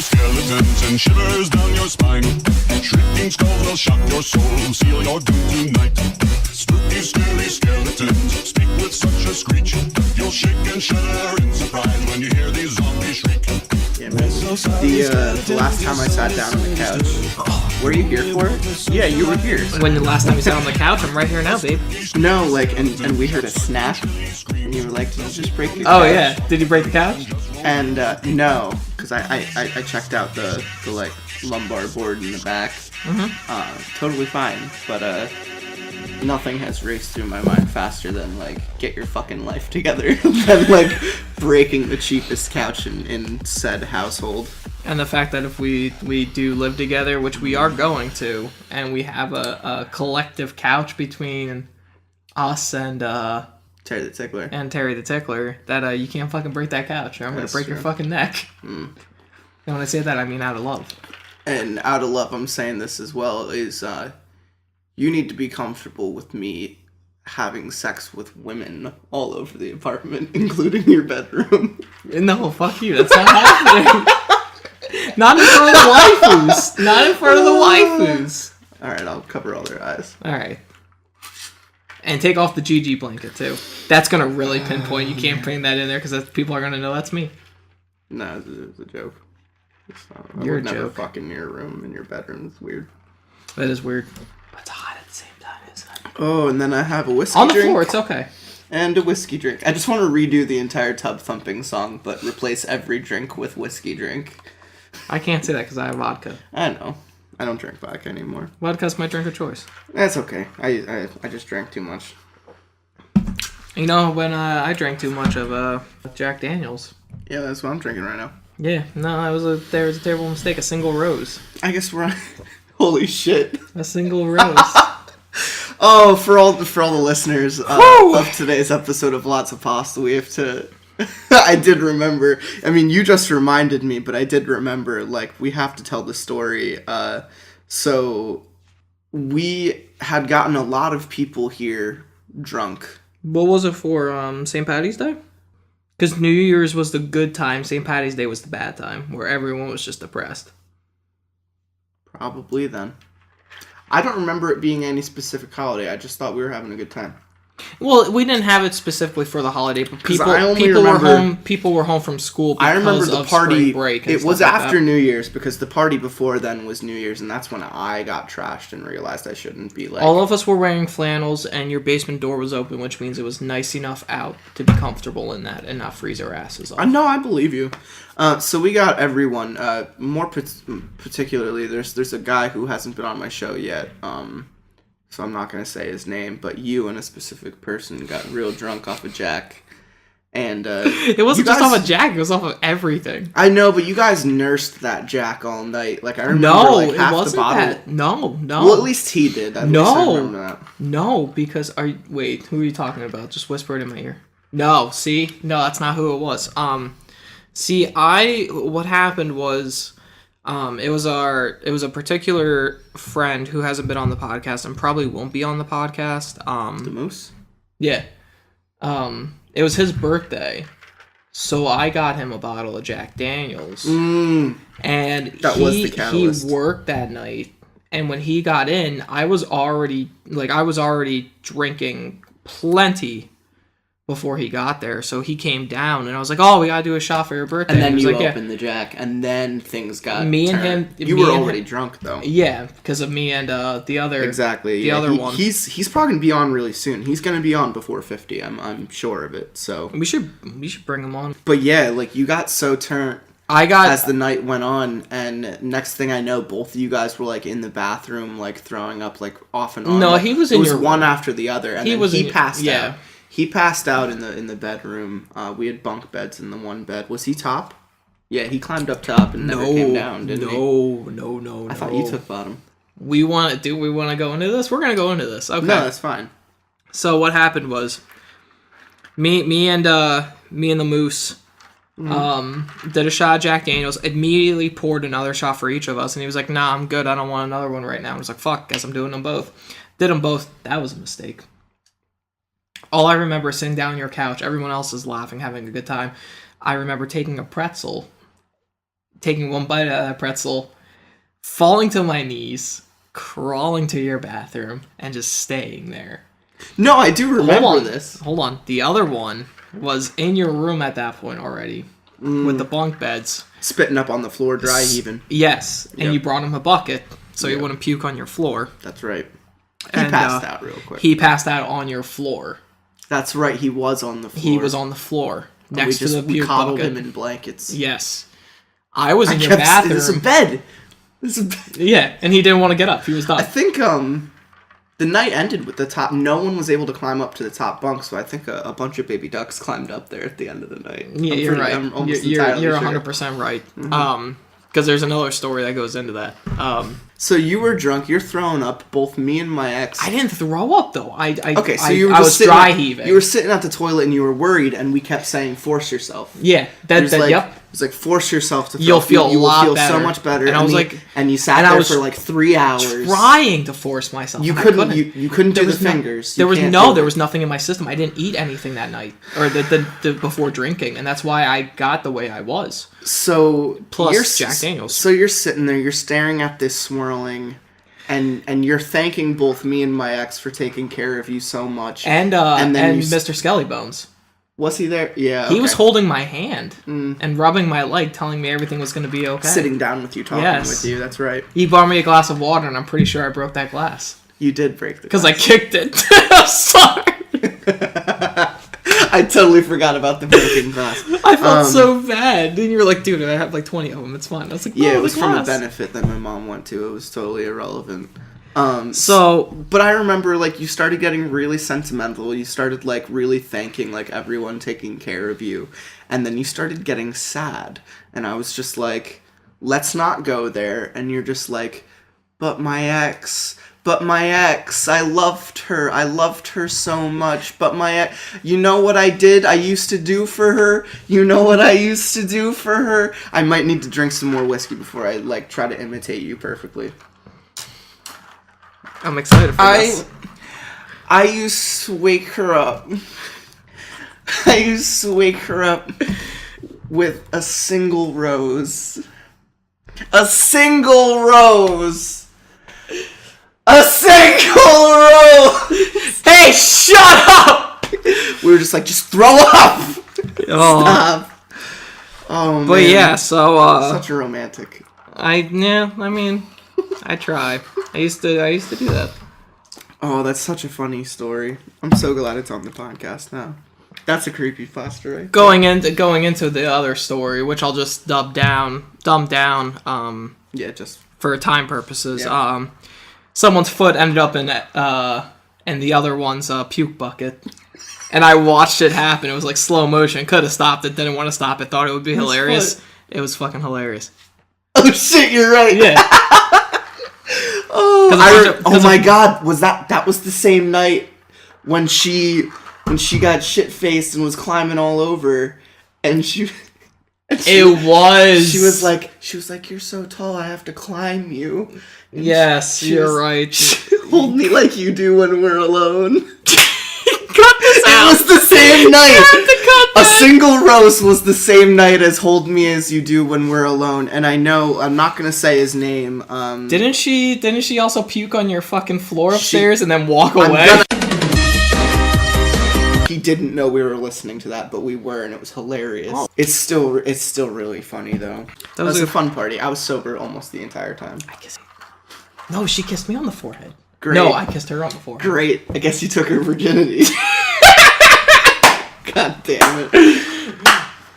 skeletons and shivers down your spine. Shrieking skulls will shock your soul, seal your doom tonight. Spooky, scary skeletons speak with such a screech. You'll shake and shudder in surprise when you hear these zombies shriek. Yeah, man. The last time I sat down on the couch, were you here for it? Yeah, you were here. When the last time you sat on the couch, I'm right here now, babe. No, like, and we heard a snap, and you were like, did you just break the couch? Oh, yeah. Did you break the couch? And, no, because I checked out the like, lumbar board in the back. Totally fine, but, nothing has raced through my mind faster than, like, get your fucking life together than, like, breaking the cheapest couch in said household. And the fact that if we do live together, which we are going to, and we have a collective couch between us and Terry the Tickler. And Terry the Tickler, that you can't fucking break that couch, or I'm going to break your fucking neck. And when I say that, I mean out of love. And out of love, I'm saying this as well, is you need to be comfortable with me having sex with women all over the apartment, including your bedroom. No, fuck you. That's not happening. Not in front of the waifus. Not in front of the waifus. Alright, I'll cover all their eyes. Alright. And take off the GG blanket, too. That's going to really pinpoint. You can't bring that in there, because people are going to know that's me. No, it's a joke. You're a joke. Never joke. fuck in your room, in your bedroom. It's weird. That is weird. But it's hot at the same time, isn't it? Oh, and then I have a whiskey on the drink. floor, it's okay. And a whiskey drink. I just want to redo the entire tub thumping song, but replace every drink with whiskey drink. I can't say that because I have vodka. I know. I don't drink vodka anymore. Vodka's my drink of choice. That's okay. I just drank too much. You know, when I drank too much of Jack Daniels. Yeah, that's what I'm drinking right now. Yeah, no, there was a terrible mistake. A single rose. I guess we're on... Holy shit. A single rose. Oh, for all the listeners of today's episode of Lots of Pasta, we have to... I did remember. I mean, you just reminded me, but I did remember, like, we have to tell the story. So, we had gotten a lot of people here drunk. What was it for, St. Paddy's Day? Because New Year's was the good time, St. Paddy's Day was the bad time, where everyone was just depressed. Probably then. I don't remember it being any specific holiday. I just thought we were having a good time. Well, we didn't have it specifically for the holiday, but people were home from school because I remember the of party spring break. It was after New Year's, because the party before then was New Year's, and that's when I got trashed and realized I shouldn't be like... All of us were wearing flannels, and your basement door was open, which means it was nice enough out to be comfortable in that and not freeze our asses off. No, I believe you. So we got everyone. More particularly, there's a guy who hasn't been on my show yet. So I'm not going to say his name, but you and a specific person got real drunk off of Jack. And it wasn't just off of Jack, it was off of everything. I know, but you guys nursed that Jack all night. Like, I remember half the bottle. That. No. Well, at least he did. At least I remember that. No, because wait, who are you talking about? Just whisper it in my ear. No, see? No, that's not who it was. What happened was it was a particular friend who hasn't been on the podcast and probably won't be on the podcast. The Moose? Yeah. It was his birthday. So I got him a bottle of Jack Daniels. And that was the catalyst. He worked that night. And when he got in, I was already drinking plenty before he got there. So he came down and I was like, oh, we gotta do a shot for your birthday. And then you opened the Jack, and then things got me and turned. him. You were already drunk though. Yeah, because of me and the other. Exactly. The other one. He's probably gonna be on really soon. He's gonna be on before 50. I'm sure of it. So we should bring him on. But yeah, like you got so turned. As the night went on, and next thing I know, both of you guys were like in the bathroom, like throwing up, like off and on. No, like, he was in your room. One after the other, and he passed out. Yeah. He passed out in the bedroom. We had bunk beds in the one bed. Was he top? Yeah, he climbed up top and never came down, didn't he? No. I thought you took bottom. We want to go into this? We're going to go into this. Okay. No, that's fine. So what happened was me and the Moose did a shot of Jack Daniels, immediately poured another shot for each of us, and he was like, nah, I'm good. I don't want another one right now. I was like, fuck, guess I'm doing them both. Did them both. That was a mistake. All I remember is sitting down on your couch. Everyone else is laughing, having a good time. I remember taking a pretzel, taking one bite out of that pretzel, falling to my knees, crawling to your bathroom, and just staying there. No, I do remember this. Hold on. The other one was in your room at that point already with the bunk beds. Spitting up on the floor, dry heaving. Yes, and Yep. you brought him a bucket so he Yep. wouldn't puke on your floor. That's right. He And, passed out real quick. He passed out on your floor. That's right, he was on the floor. He was on the floor next to the we puke coddled bucket. him in blankets. Yes. I was in your bathroom. This is a bed. This is a bed. Yeah, and he didn't want to get up. He was done. I think the night ended with the top. No one was able to climb up to the top bunk, so I think a bunch of baby ducks climbed up there at the end of the night. Yeah, you're right. I'm almost You're entirely sure. 100% right. Because there's another story that goes into that. So you were drunk. You're throwing up. Both me and my ex. I didn't throw up though. Okay, so you were I just was sitting dry heaving. You were sitting at the toilet and you were worried, and we kept saying, "Force yourself." Yeah, yep. It was like, force yourself to. You'll feel you a lot will feel better. so much better. And I was like, and you sat and I there was for like 3 hours. Trying to force myself. You and I couldn't. You couldn't do the no- fingers. There You was can't no. do There it. was nothing in my system. I didn't eat anything that night or the before drinking, and that's why I got the way I was. So Plus you're, Jack Daniels. So you're sitting there. You're staring at this swirling. And you're thanking both me and my ex for taking care of you so much. And then you Mr. Skelly Bones. Was he there? Yeah. He was okay. holding my hand and rubbing my leg, telling me everything was going to be okay. Sitting down with you, talking Yes. with you. That's right. He bought me a glass of water, and I'm pretty sure I broke that glass. You did break the Because I kicked it. I'm sorry. I totally forgot about the broken glass. I felt so bad. And you were like, dude, I have like 20 of them. It's fine. I was like, Yeah, no, it was the from a glass. benefit that my mom went to. It was totally irrelevant. But I remember, like, you started getting really sentimental. You started, like, really thanking, like, everyone taking care of you. And then you started getting sad. And I was just like, let's not go there. And you're just like, but my ex, I loved her so much, but my ex, you know what I used to do for her? I might need to drink some more whiskey before I, like, try to imitate you perfectly. I'm excited for this. I used to wake her up. With a single rose. A single rose! Hey, shut up! We were just like, just throw up! Oh. Stop. Oh, man. But yeah, so, Such a romantic. I try. I used to do that. Oh, that's such a funny story. I'm so glad it's on the podcast now. That's a creepypasta, right? Going into the other story, which I'll just dumb down, Yeah, just... for time purposes. Yeah. Someone's foot ended up in the other one's puke bucket, and I watched it happen. It was like slow motion. Could have stopped it. Didn't want to stop it. Thought it would be hilarious. foot? It was fucking hilarious. Oh shit, you're right. Yeah. Oh my god, that was the same night when she got shit faced and was climbing all over, and she was like, you're so tall, I have to climb you. And You're right. Hold me like you do when we're alone. Cut this out. It was the same night. You have to cut A that. single rose was the same night as Hold Me As You Do When We're Alone, and I know, I'm not gonna say his name. Didn't she also puke on your fucking floor upstairs and then walk away? He didn't know we were listening to that, but we were, and it was hilarious. Oh. It's still really funny though. That was a fun party. I was sober almost the entire time. No, she kissed me on the forehead. Great. No, I kissed her on the forehead. Great. I guess you took her virginity. God damn it.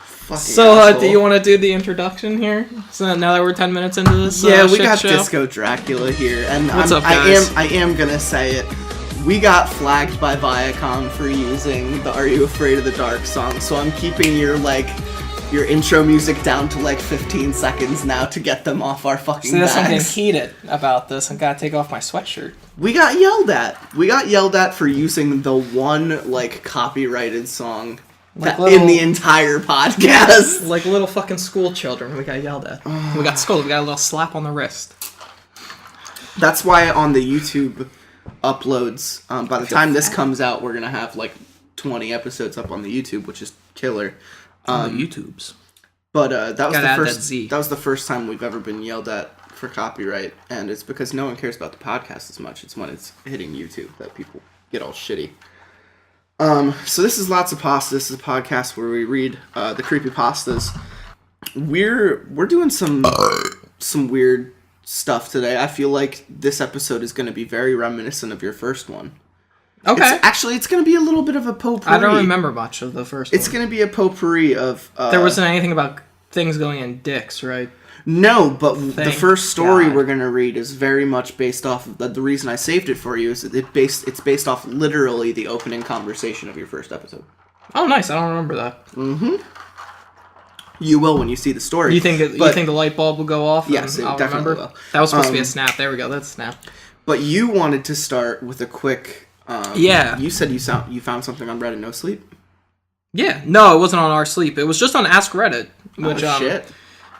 Fucking So, asshole. do you want to do the introduction here? So now that we're 10 minutes into this, Yeah, we shit got show? Disco Dracula here, and What's up, guys? I am gonna say it. We got flagged by Viacom for using the "Are You Afraid of the Dark" song, so I'm keeping your intro music down to like 15 seconds now to get them off our fucking See, that's something bags. heated about this. I gotta take off my sweatshirt. We got yelled at. We got yelled at for using the one like copyrighted song in the entire podcast. Like little fucking school children, we got yelled at. We got scolded. We got a little slap on the wrist. That's why on the YouTube uploads, by the time this comes out, we're gonna have like 20 episodes up on the YouTube, which is killer. On the YouTubes. But that was Gotta the add first. that Z. That was the first time we've ever been yelled at for copyright, and it's because no one cares about the podcast as much. It's when it's hitting YouTube that people get all shitty. So this is Lots of Pasta. This is a podcast where we read the creepypastas. We're doing some weird stuff today. I feel like this episode is going to be very reminiscent of your first one. Okay. It's going to be a little bit of a potpourri. I don't remember much of the first one. It's going to be a potpourri of... there wasn't anything about things going in dicks, right? No, but the first story God. we're going to read is very much based off... The reason I saved it for you is that it's based off literally the opening conversation of your first episode. Oh, nice. I don't remember that. Mm-hmm. You will when you see the story. You think the light bulb will go off? Yes, it I'll definitely remember? will. That was supposed to be a snap. There we go. That's a snap. But you wanted to start with a quick... yeah. You said you found something on Reddit No Sleep? Yeah. No, it wasn't on our sleep. It was just on Ask Reddit. Which, shit.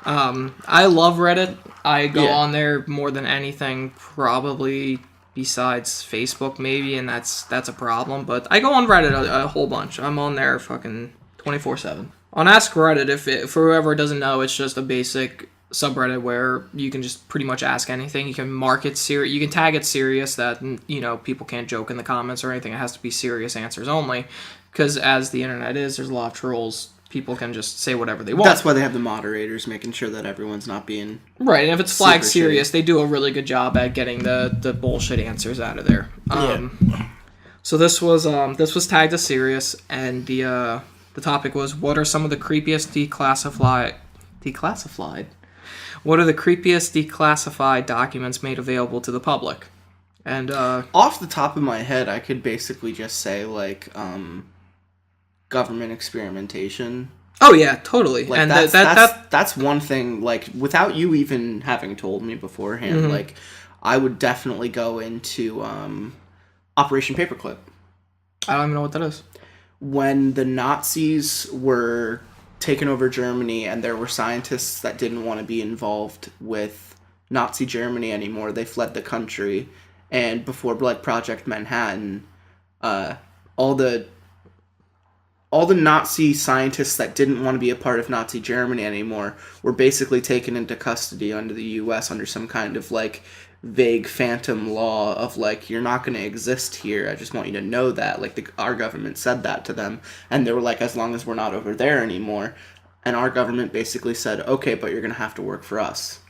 I love Reddit. I go Yeah. on there more than anything, probably besides Facebook, maybe, and that's a problem. But I go on Reddit a whole bunch. I'm on there fucking 24/7. On Ask Reddit, for whoever doesn't know, it's just a basic subreddit where you can just pretty much ask anything. You can mark it serious. You can tag it serious that, you know, people can't joke in the comments or anything. It has to be serious answers only, because as the internet is, there's a lot of trolls. People can just say whatever they want. That's why they have the moderators, making sure that everyone's not being... Right, and if it's flagged super serious, they do a really good job at getting the bullshit answers out of there. So this was tagged as serious, and the topic was, what are some of the creepiest declassified? What are the creepiest declassified documents made available to the public? And off the top of my head, I could basically just say, like, government experimentation. Oh yeah, totally. Like, and that's one thing, like, without you even having told me beforehand, Mm-hmm. like, I would definitely go into Operation Paperclip. I don't even know what that is. When the Nazis were taking over Germany and there were scientists that didn't want to be involved with Nazi Germany anymore, they fled the country. And before, like, Project Manhattan, all the Nazi scientists that didn't want to be a part of Nazi Germany anymore were basically taken into custody under the U.S. under some kind of, like, vague phantom law of, like, you're not going to exist here. I just want you to know that. Like, our government said that to them. And they were like, as long as we're not over there anymore. And our government basically said, okay, but you're going to have to work for us.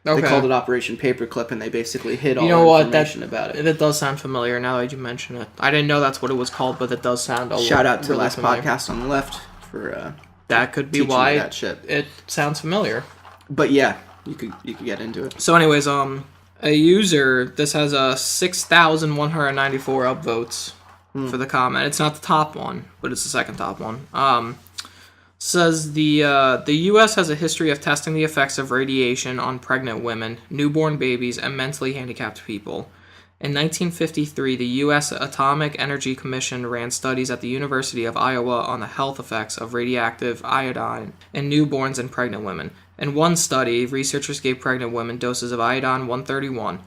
Okay. They called it Operation Paperclip, and they basically hid all the information about it. That does sound familiar now that you mention it. I didn't know that's what it was called, but it does sound Shout out to really the last familiar. podcast on the left for that could be teaching why me that shit. It sounds familiar. But yeah, you could get into it. So anyways, a user, this has 6,194 upvotes for the comment. It's not the top one, but it's the second top one. Says the U.S. has a history of testing the effects of radiation on pregnant women, newborn babies, and mentally handicapped people. In 1953, the U.S. Atomic Energy Commission ran studies at the University of Iowa on the health effects of radioactive iodine in newborns and pregnant women. In one study, researchers gave pregnant women doses of iodine-131.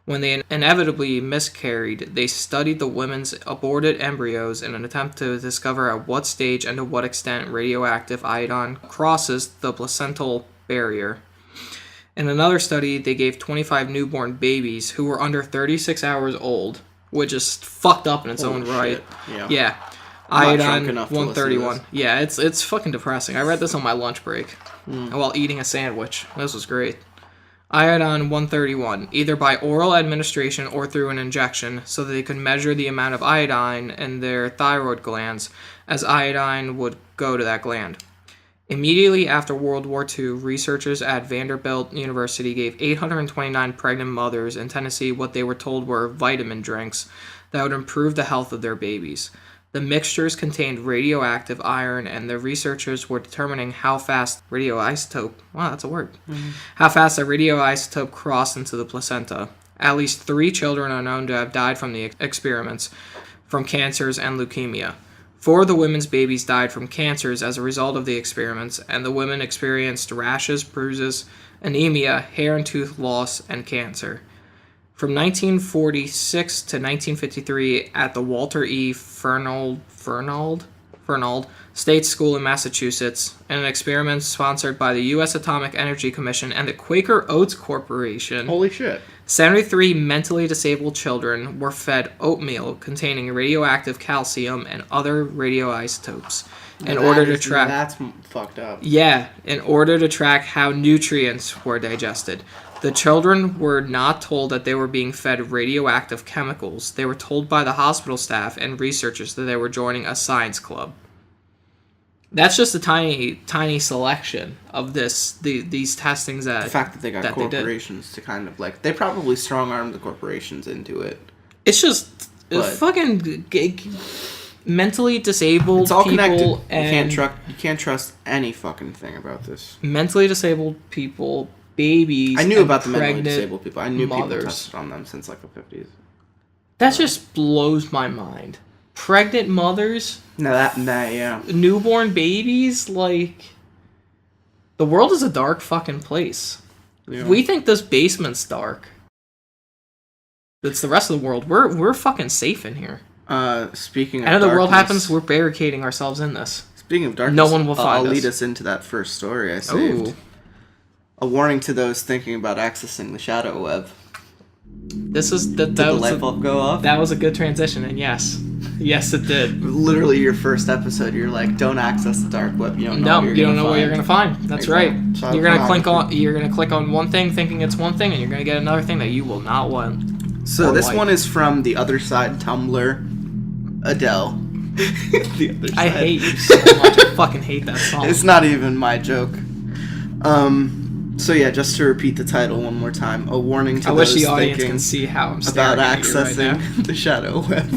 When they inevitably miscarried, they studied the women's aborted embryos in an attempt to discover at what stage and to what extent radioactive iodine crosses the placental barrier. In another study, they gave 25 newborn babies who were under 36 hours old, which is fucked up in its own right. Yeah. Iodine 131. Yeah, it's fucking depressing. I read this on my lunch break while eating a sandwich. This was great. Iodine 131, either by oral administration or through an injection, so that they could measure the amount of iodine in their thyroid glands, as iodine would go to that gland. Immediately after World War II, researchers at Vanderbilt University gave 829 pregnant mothers in Tennessee what they were told were vitamin drinks that would improve the health of their babies. The mixtures contained radioactive iron, and the researchers were determining how fast radioisotope... Wow, that's a word. How fast a radioisotope crossed into the placenta. At least 3 children are known to have died from the experiments, from cancers and leukemia. 4 of the women's babies died from cancers as a result of the experiments, and the women experienced rashes, bruises, anemia, hair and tooth loss, and cancer. From 1946 to 1953, at the Walter E. Fernald Fernald State School in Massachusetts, and an experiment sponsored by the U.S. Atomic Energy Commission and the Quaker Oats Corporation. Holy shit. 73 mentally disabled children were fed oatmeal containing radioactive calcium and other radioisotopes in order to track... That's fucked up. Yeah, in order to track how nutrients were digested. The children were not told that they were being fed radioactive chemicals. They were told by the hospital staff and researchers that they were joining a science club. That's just a tiny selection of these testings that... The fact that they got corporations to kind of, like... They probably strong-armed the corporations into it. It's just fucking mentally disabled it's all people... connected. And you can't trust any fucking thing about this. Mentally disabled people... babies. I knew about the mentally disabled people. I knew mothers. People tested on them since like the 50s. That just blows my mind. Pregnant mothers. Yeah. Newborn babies, like the world is a dark fucking place. Yeah. We think this basement's dark. It's the rest of the world. We're fucking safe in here. Speaking of and if the world darkness, happens, we're barricading ourselves in this. Speaking of darkness, no one will find I'll us. lead us into that first story I saved. Ooh. A warning to those thinking about accessing the shadow web. This is Did the light bulb go off? That was a good transition, and yes, it did. Literally, your first episode, you're like, "Don't access the dark web. You don't know. No, you don't know what you're gonna find. That's Exactly. right. So You're gonna click on one thing, thinking it's one thing, and you're gonna get another thing that you will not want. So this one is from the Other Side Tumblr, Adele. The Other Side. I hate you so much. I fucking hate that song. It's not even my joke. So yeah, just to repeat the title one more time, a warning to I those wish the audience thinking can see how I'm staring about at you right now. accessing the shadow web.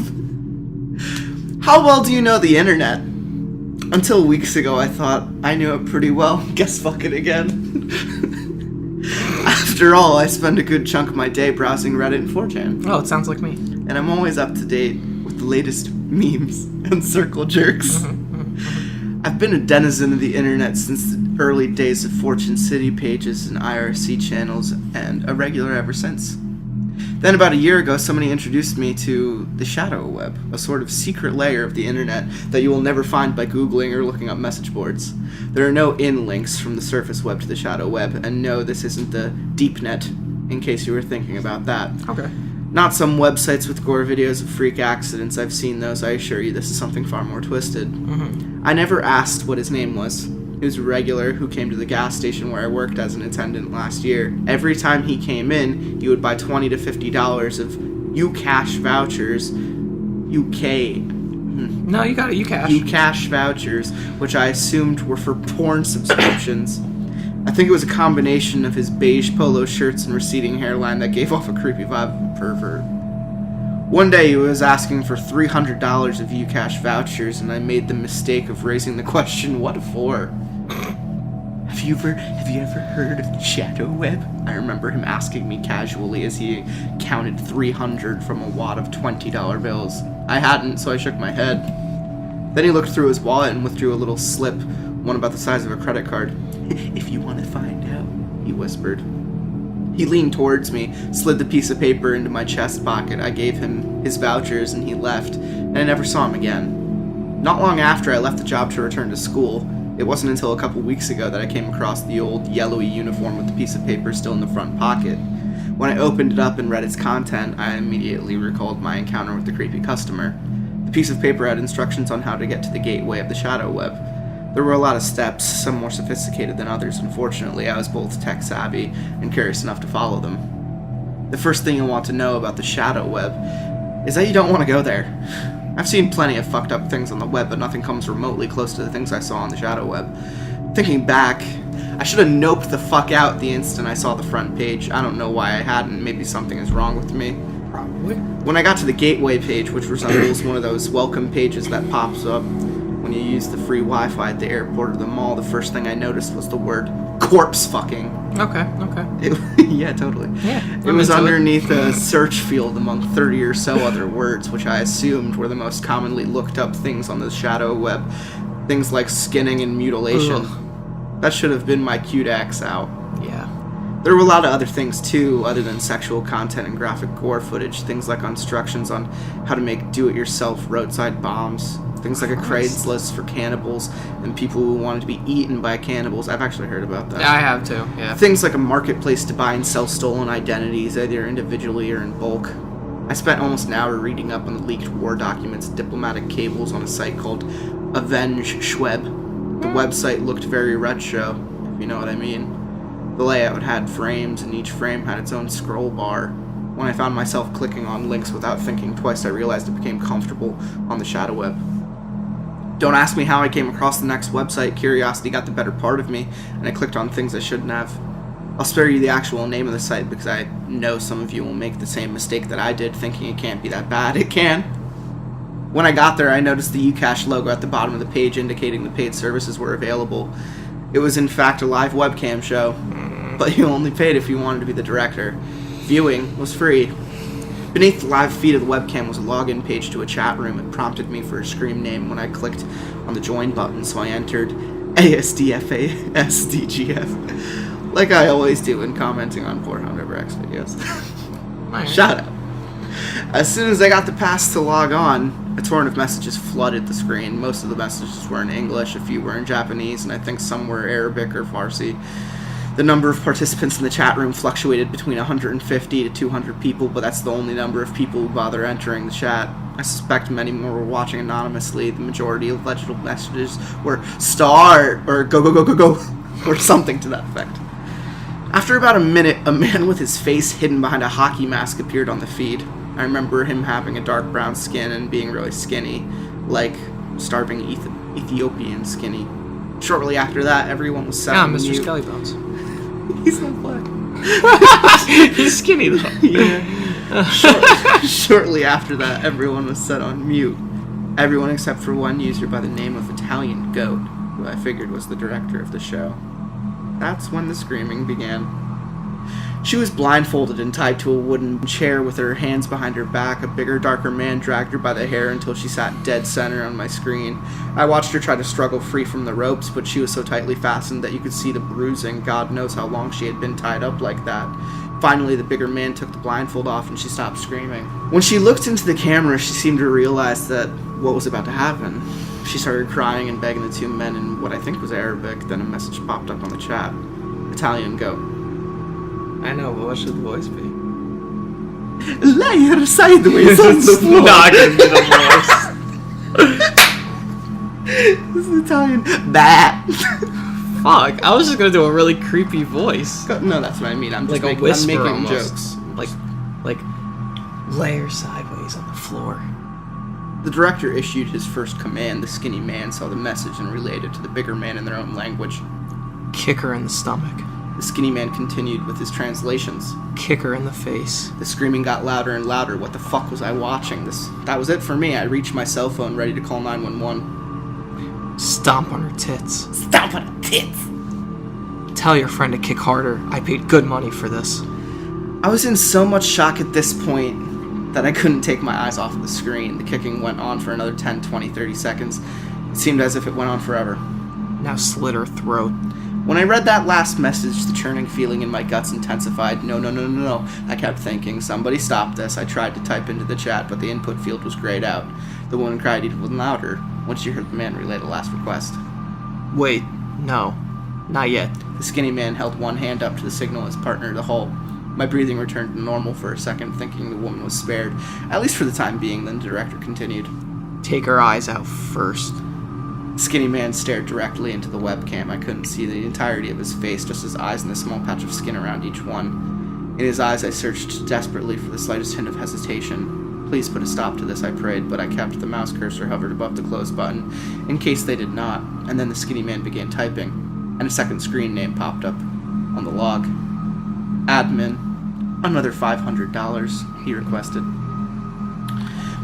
How well do you know the internet? Until weeks ago, I thought I knew it pretty well. Guess fucking again. After all, I spend a good chunk of my day browsing Reddit and 4chan. Oh, it sounds like me. And I'm always up to date with the latest memes and circle jerks. I've been a denizen of the internet since the early days of Fortune City pages and IRC channels, and a regular ever since. Then about a year ago, somebody introduced me to the shadow web, a sort of secret layer of the internet that you will never find by Googling or looking up message boards. There are no in links from the surface web to the shadow web, and no, this isn't the deep net, in case you were thinking about that. Okay. Not some websites with gore videos of freak accidents. I've seen those. I assure you, this is something far more twisted. I never asked what his name was. He was a regular who came to the gas station where I worked as an attendant last year. Every time he came in, he would buy $20 to $50 of UCash vouchers. No, you got it. UCash vouchers, which I assumed were for porn subscriptions. I think it was a combination of his beige polo shirts and receding hairline that gave off a creepy vibe of a pervert. One day he was asking for $300 of UCash vouchers, and I made the mistake of raising the question, what for? Have you ever heard of the shadow web? I remember him asking me casually as he counted 300 from a wad of $20 bills. I hadn't, so I shook my head. Then he looked through his wallet and withdrew a little slip, one about the size of a credit card. If you want to find out, he whispered. He leaned towards me, slid the piece of paper into my chest pocket. I gave him his vouchers and he left, and I never saw him again. Not long after I left the job to return to school, it wasn't until a couple weeks ago that I came across the old yellowy uniform with the piece of paper still in the front pocket. When I opened it up and read its content, I immediately recalled my encounter with the creepy customer. The piece of paper had instructions on how to get to the gateway of the shadow web. There were a lot of steps, some more sophisticated than others. Unfortunately, I was both tech-savvy and curious enough to follow them. The first thing you'll want to know about the shadow web is that you don't want to go there. I've seen plenty of fucked up things on the web, but nothing comes remotely close to the things I saw on the shadow web. Thinking back, I should have noped the fuck out the instant I saw the front page. I don't know why I hadn't. Maybe something is wrong with me. Probably. When I got to the gateway page, which resembles one of those welcome pages that pops up when you use the free Wi-Fi at the airport or the mall, the first thing I noticed was the word corpse fucking. Okay. Yeah, totally. Yeah. It was underneath a search field among 30 or so other words, which I assumed were the most commonly looked up things on the shadow web. Things like skinning and mutilation. Ugh. That should have been my cue to X out. Yeah. There were a lot of other things too, other than sexual content and graphic gore footage. Things like instructions on how to make do-it-yourself roadside bombs. Things like a Craigslist for cannibals and people who wanted to be eaten by cannibals. I've actually heard about that. Yeah, I have too. Yeah. Things like a marketplace to buy and sell stolen identities, either individually or in bulk. I spent almost an hour reading up on the leaked war documents and diplomatic cables on a site called Avenge Schweb. The website looked very retro, if you know what I mean. The layout had frames, and each frame had its own scroll bar. When I found myself clicking on links without thinking twice, I realized it became comfortable on the shadow web. Don't ask me how I came across the next website. Curiosity got the better part of me, and I clicked on things I shouldn't have. I'll spare you the actual name of the site because I know some of you will make the same mistake that I did, thinking it can't be that bad. It can. When I got there, I noticed the Ucash logo at the bottom of the page indicating the paid services were available. It was in fact a live webcam show, but you only paid if you wanted to be the director. Viewing was free. Beneath the live feed of the webcam was a login page to a chat room. It prompted me for a screen name when I clicked on the join button, so I entered ASDFASDGF, like I always do when commenting on Pornhub/X videos. Nice. Shout out. As soon as I got the pass to log on, a torrent of messages flooded the screen. Most of the messages were in English, a few were in Japanese, and I think some were Arabic or Farsi. The number of participants in the chat room fluctuated between 150 to 200 people, but that's the only number of people who bother entering the chat. I suspect many more were watching anonymously. The majority of legible messages were "start" or "go, go, go, go, go," or something to that effect. After about a minute, a man with his face hidden behind a hockey mask appeared on the feed. I remember him having a dark brown skin and being really skinny, like starving Ethiopian skinny. Shortly after that, everyone was set on Mr. mute. Skellybones. He's not black. He's skinny though. Yeah. Shortly after that, everyone was set on mute. Everyone except for one user by the name of Italian Goat, who I figured was the director of the show. That's when the screaming began. She was blindfolded and tied to a wooden chair with her hands behind her back. A bigger, darker man dragged her by the hair until she sat dead center on my screen. I watched her try to struggle free from the ropes, but she was so tightly fastened that you could see the bruising. God knows how long she had been tied up like that. Finally, the bigger man took the blindfold off and she stopped screaming. When she looked into the camera, she seemed to realize that what was about to happen. She started crying and begging the two men in what I think was Arabic. Then a message popped up on the chat. Italian Goat. I know, but what should the voice be? Lay her sideways on the floor. Not gonna be the voice. This is Italian. Bat. Fuck, I was just gonna do a really creepy voice. No, that's what I mean. I'm just Like a whisper I'm making almost. jokes. Like, lay her sideways on the floor. The director issued his first command. The skinny man saw the message and relayed it to the bigger man in their own language. Kick her in the stomach. The skinny man continued with his translations. Kick her in the face. The screaming got louder and louder. What the fuck was I watching? That was it for me. I reached my cell phone ready to call 911. Stomp on her tits. Stomp on her tits! Tell your friend to kick harder. I paid good money for this. I was in so much shock at this point that I couldn't take my eyes off of the screen. The kicking went on for another 10, 20, 30 seconds. It seemed as if it went on forever. Now slit her throat. When I read that last message, the churning feeling in my guts intensified. No. I kept thinking, somebody stop this. I tried to type into the chat, but the input field was grayed out. The woman cried even louder once she heard the man relay the last request. Wait, no. Not yet. The skinny man held one hand up to the signal his partner to halt. My breathing returned to normal for a second, thinking the woman was spared, at least for the time being. Then the director continued. Take her eyes out first. The skinny man stared directly into the webcam. I couldn't see the entirety of his face, just his eyes and the small patch of skin around each one. In his eyes, I searched desperately for the slightest hint of hesitation. Please put a stop to this, I prayed, but I kept the mouse cursor hovered above the close button, in case they did not, and then the skinny man began typing, and a second screen name popped up on the log. Admin. Another $500, he requested.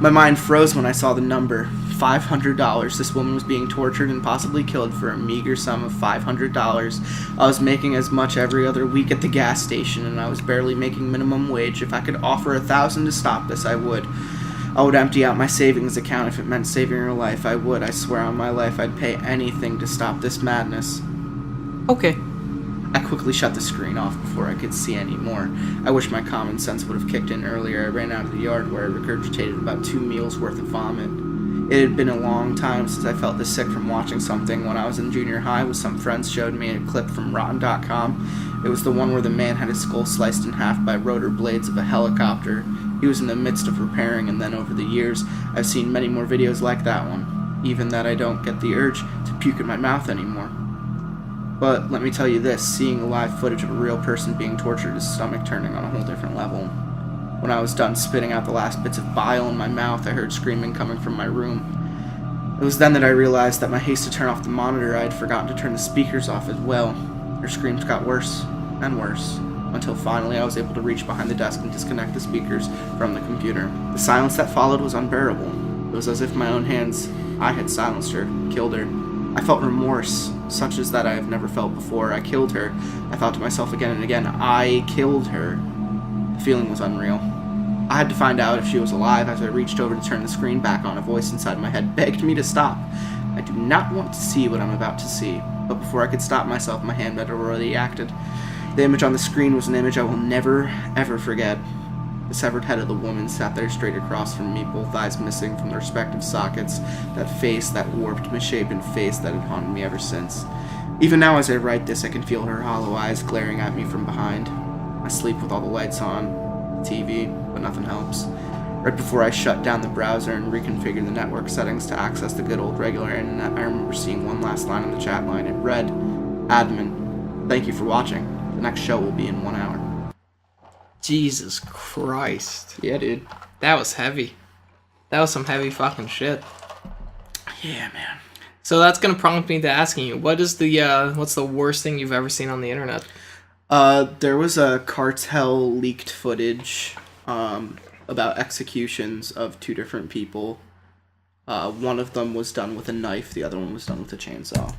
My mind froze when I saw the number. $500. This woman was being tortured and possibly killed for a meager sum of $500. I was making as much every other week at the gas station, and I was barely making minimum wage. If I could offer $1,000 to stop this, I would. I would empty out my savings account if it meant saving her life. I would. I swear on my life I'd pay anything to stop this madness. Okay. I quickly shut the screen off before I could see any more. I wish my common sense would have kicked in earlier. I ran out of the yard where I regurgitated about 2 meals worth of vomit. It had been a long time since I felt this sick from watching something. When I was in junior high, with some friends showed me a clip from Rotten.com. It was the one where the man had his skull sliced in half by rotor blades of a helicopter. He was in the midst of repairing, and then over the years, I've seen many more videos like that one. Even that I don't get the urge to puke in my mouth anymore. But let me tell you this, seeing live footage of a real person being tortured is stomach turning on a whole different level. When I was done spitting out the last bits of bile in my mouth, I heard screaming coming from my room. It was then that I realized that my haste to turn off the monitor, I had forgotten to turn the speakers off as well. Her screams got worse and worse, until finally I was able to reach behind the desk and disconnect the speakers from the computer. The silence that followed was unbearable. It was as if my own hands, I had silenced her, killed her. I felt remorse, such as that I have never felt before. I killed her. I thought to myself again and again, I killed her. The feeling was unreal. I had to find out if she was alive. As I reached over to turn the screen back on, a voice inside my head begged me to stop. I do not want to see what I'm about to see. But before I could stop myself, my hand had already acted. The image on the screen was an image I will never, ever forget. The severed head of the woman sat there straight across from me, both eyes missing from their respective sockets. That face, that warped, misshapen face that had haunted me ever since. Even now as I write this, I can feel her hollow eyes glaring at me from behind. I sleep with all the lights on, TV, but nothing helps. Right before I shut down the browser and reconfigured the network settings to access the good old regular internet, I remember seeing one last line on the chat line. It read, "Admin, thank you for watching. The next show will be in 1 hour." Jesus Christ. Yeah, dude. That was heavy. That was some heavy fucking shit. Yeah, man. So that's gonna prompt me to asking you, what's the worst thing you've ever seen on the internet? There was a cartel leaked footage about executions of 2 different people. One of them was done with a knife, the other one was done with a chainsaw.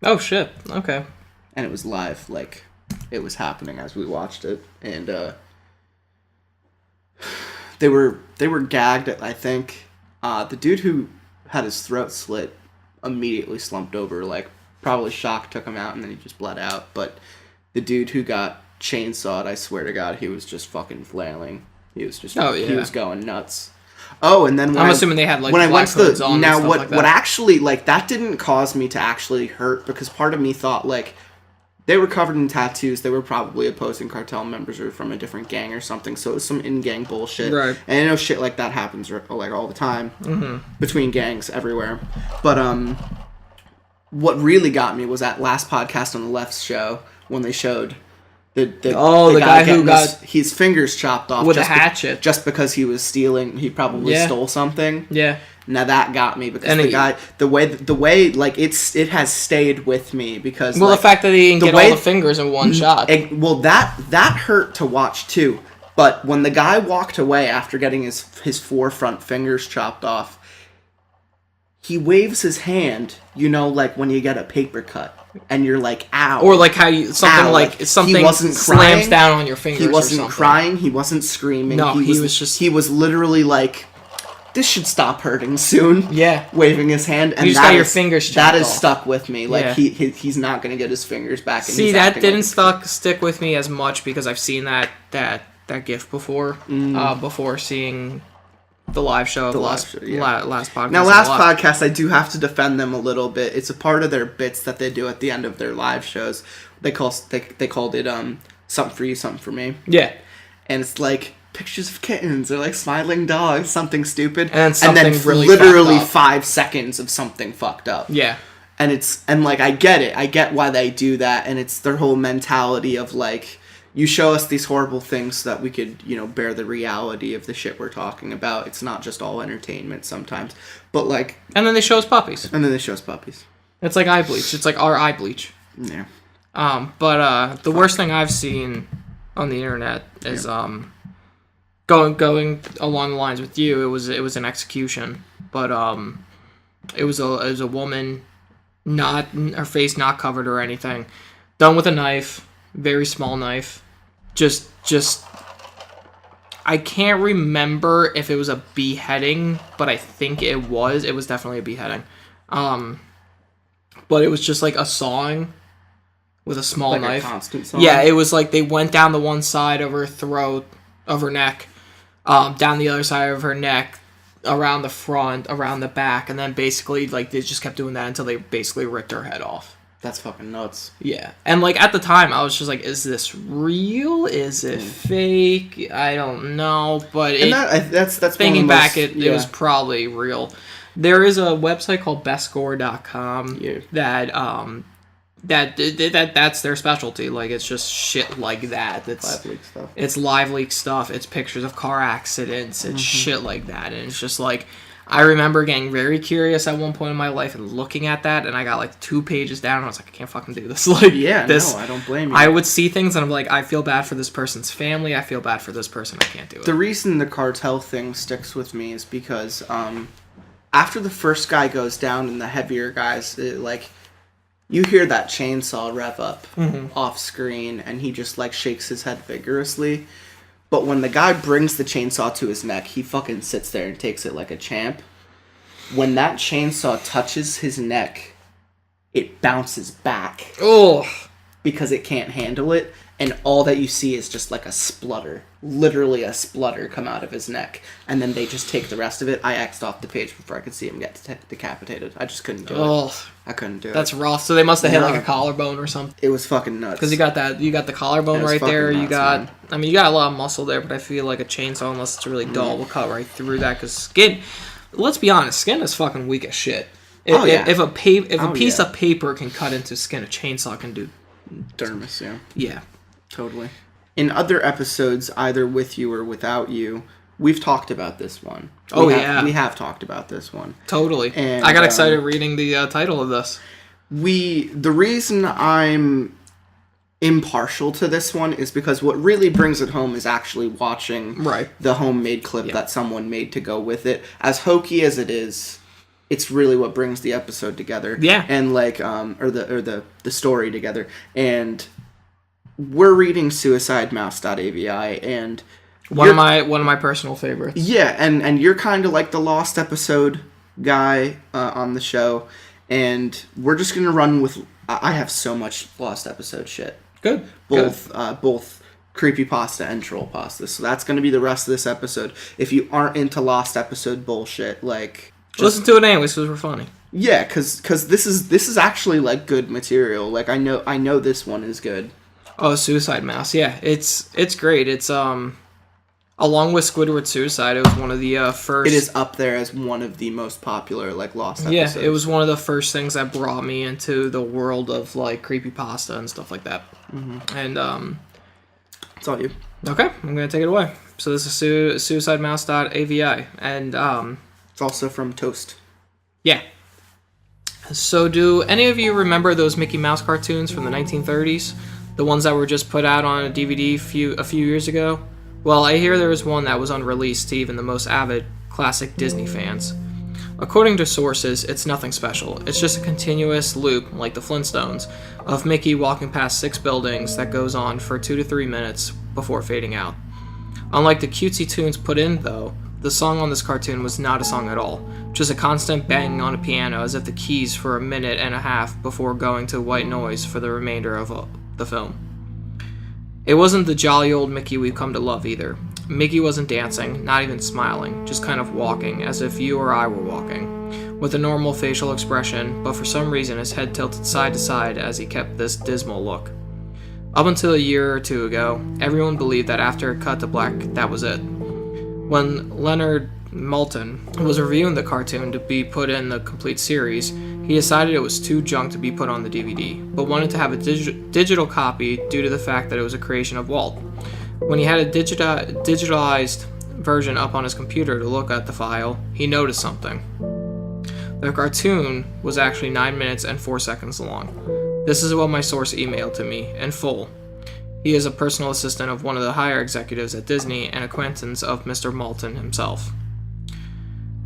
Oh shit, okay. And it was live, like, it was happening as we watched it. And they were gagged, I think. The dude who had his throat slit immediately slumped over, like, probably shock took him out and then he just bled out. But the dude who got chainsawed, I swear to God, he was just fucking flailing. He was just, he was going nuts. Oh, and then when I'm assuming they had, like, when I went black hoods to on now and stuff what like that. what actually, like, that didn't cause me to actually hurt, because part of me thought, like, they were covered in tattoos. They were probably opposing cartel members or from a different gang or something. So it was some in-gang bullshit. Right. And I know shit like that happens, like, all the time between gangs everywhere. But what really got me was that last podcast on the Left's show when they showed the guy who got his fingers chopped off with a hatchet just because he was stealing. He probably stole something. Yeah. Now that got me, because the way like it has stayed with me, because the fact that he didn't get all the fingers in one shot. That hurt to watch too. But when the guy walked away after getting his 4 front fingers chopped off, he waves his hand, like when you get a paper cut and you're like, ow. Or like how something slams down on your fingers. He wasn't or something. crying, he wasn't screaming. No, he was literally like, this should stop hurting soon. Yeah. Waving his hand. And you just got your fingers chopped That is off. Stuck with me. Like, he's not going to get his fingers back. And see, that didn't stick with me as much because I've seen that GIF before. Before seeing the live show. Last podcast. Now, last podcast, I do have to defend them a little bit. It's a part of their bits that they do at the end of their live shows. They called it something for you, something for me. Yeah. And it's like pictures of kittens or like smiling dogs, something stupid, and then really literally 5 seconds of something fucked up. Yeah. And like, I get it. I get why they do that, and it's their whole mentality of like, you show us these horrible things so that we could, bear the reality of the shit we're talking about. It's not just all entertainment sometimes. But like, and then they show us puppies. It's like eye bleach. It's like our eye bleach. Yeah. But the worst thing I've seen on the internet is going along the lines with you. It was an execution, but it was a woman, not her face not covered or anything, done with a knife, very small knife. Just I can't remember if it was a beheading, but I think it was. It was definitely a beheading. But it was just like a sawing with a small like knife. A constant sawing? Yeah, it was like they went down the one side of her throat, of her neck, down the other side of her neck, around the front, around the back, and then basically, like, they just kept doing that until they basically ripped her head off. That's fucking nuts. Yeah. And, like, at the time, I was just like, is this real? Is it fake? I don't know. But that's thinking back, it was probably real. There is a website called bestscore.com that's their specialty. Like, it's just shit like that. It's live leak stuff. It's pictures of car accidents. It's shit like that. And it's just like, I remember getting very curious at one point in my life and looking at that, and I got like 2 pages down, and I was like, I can't fucking do this. Like, no, I don't blame you. I would see things, and I'm like, I feel bad for this person's family. I feel bad for this person. I can't do it. The reason the cartel thing sticks with me is because after the first guy goes down and the heavier guys, you hear that chainsaw rev up off screen, and he just, like, shakes his head vigorously. But when the guy brings the chainsaw to his neck, he fucking sits there and takes it like a champ. When that chainsaw touches his neck, it bounces back. Oh! Because it can't handle it, and all that you see is just like a splutter. Literally a splutter come out of his neck. And then they just take the rest of it. I X'd off the page before I could see him get decapitated. I just couldn't do it. I couldn't do it. That's rough. So they must have hit like a collarbone or something. It was fucking nuts. Because you got the collarbone right there. You got a lot of muscle there, but I feel like a chainsaw, unless it's really dull, will cut right through that. Because skin, let's be honest, skin is fucking weak as shit. If a piece of paper can cut into skin, a chainsaw can do dermis. Yeah, totally. In other episodes, either with you or without you, we've talked about this one. We have talked about this one. Totally. And I got excited reading the title of this. The reason I'm impartial to this one is because what really brings it home is actually watching the homemade clip that someone made to go with it. As hokey as it is, it's really what brings the episode together. Yeah. And like or the story together. And we're reading SuicideMouse.AVI, and one of my personal favorites. Yeah, and you're kind of like the lost episode guy on the show, and we're just gonna run with. I have so much lost episode shit. Good. Both creepypasta and trollpasta. So that's gonna be the rest of this episode. If you aren't into lost episode bullshit, like listen to it anyways because we're funny. Yeah, because this is actually like good material. Like I know this one is good. Oh, Suicide Mouse. Yeah, it's great. It's along with Squidward Suicide, it was one of the first. It is up there as one of the most popular like lost episodes. Yeah, it was one of the first things that brought me into the world of like creepypasta and stuff like that. And it's all you. Okay, I'm gonna take it away. So this is SuicideMouse.AVI, and it's also from Toast. Yeah. So do any of you remember those Mickey Mouse cartoons from the 1930s? The ones that were just put out on a DVD a few years ago? Well, I hear there was one that was unreleased to even the most avid classic Disney fans. According to sources, it's nothing special. It's just a continuous loop, like the Flintstones, of Mickey walking past 6 buildings that goes on for 2 to 3 minutes before fading out. Unlike the cutesy tunes put in, though, the song on this cartoon was not a song at all, just a constant banging on a piano as if the keys for a minute and a half before going to white noise for the remainder of the film. It wasn't the jolly old Mickey we've come to love either. Mickey wasn't dancing, not even smiling, just kind of walking, as if you or I were walking, with a normal facial expression, but for some reason his head tilted side to side as he kept this dismal look. Up until a year or two ago, everyone believed that after it cut to black, that was it. When Leonard Maltin was reviewing the cartoon to be put in the complete series, he decided it was too junk to be put on the DVD, but wanted to have a digital copy due to the fact that it was a creation of Walt. When he had a digitalized version up on his computer to look at the file, he noticed something. The cartoon was actually 9 minutes and 4 seconds long. This is what my source emailed to me, in full. He is a personal assistant of one of the higher executives at Disney and acquaintance of Mr. Maltin himself.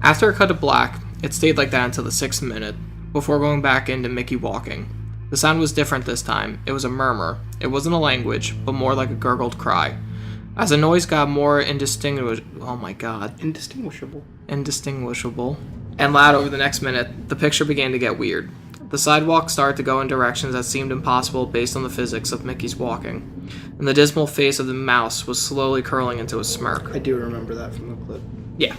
After it cut to black, it stayed like that until the 6th minute, before going back into Mickey walking. The sound was different this time. It was a murmur. It wasn't a language, but more like a gurgled cry. As the noise got more indistinguishable, and loud over the next minute, the picture began to get weird. The sidewalk started to go in directions that seemed impossible based on the physics of Mickey's walking, and the dismal face of the mouse was slowly curling into a smirk. I do remember that from the clip. Yeah.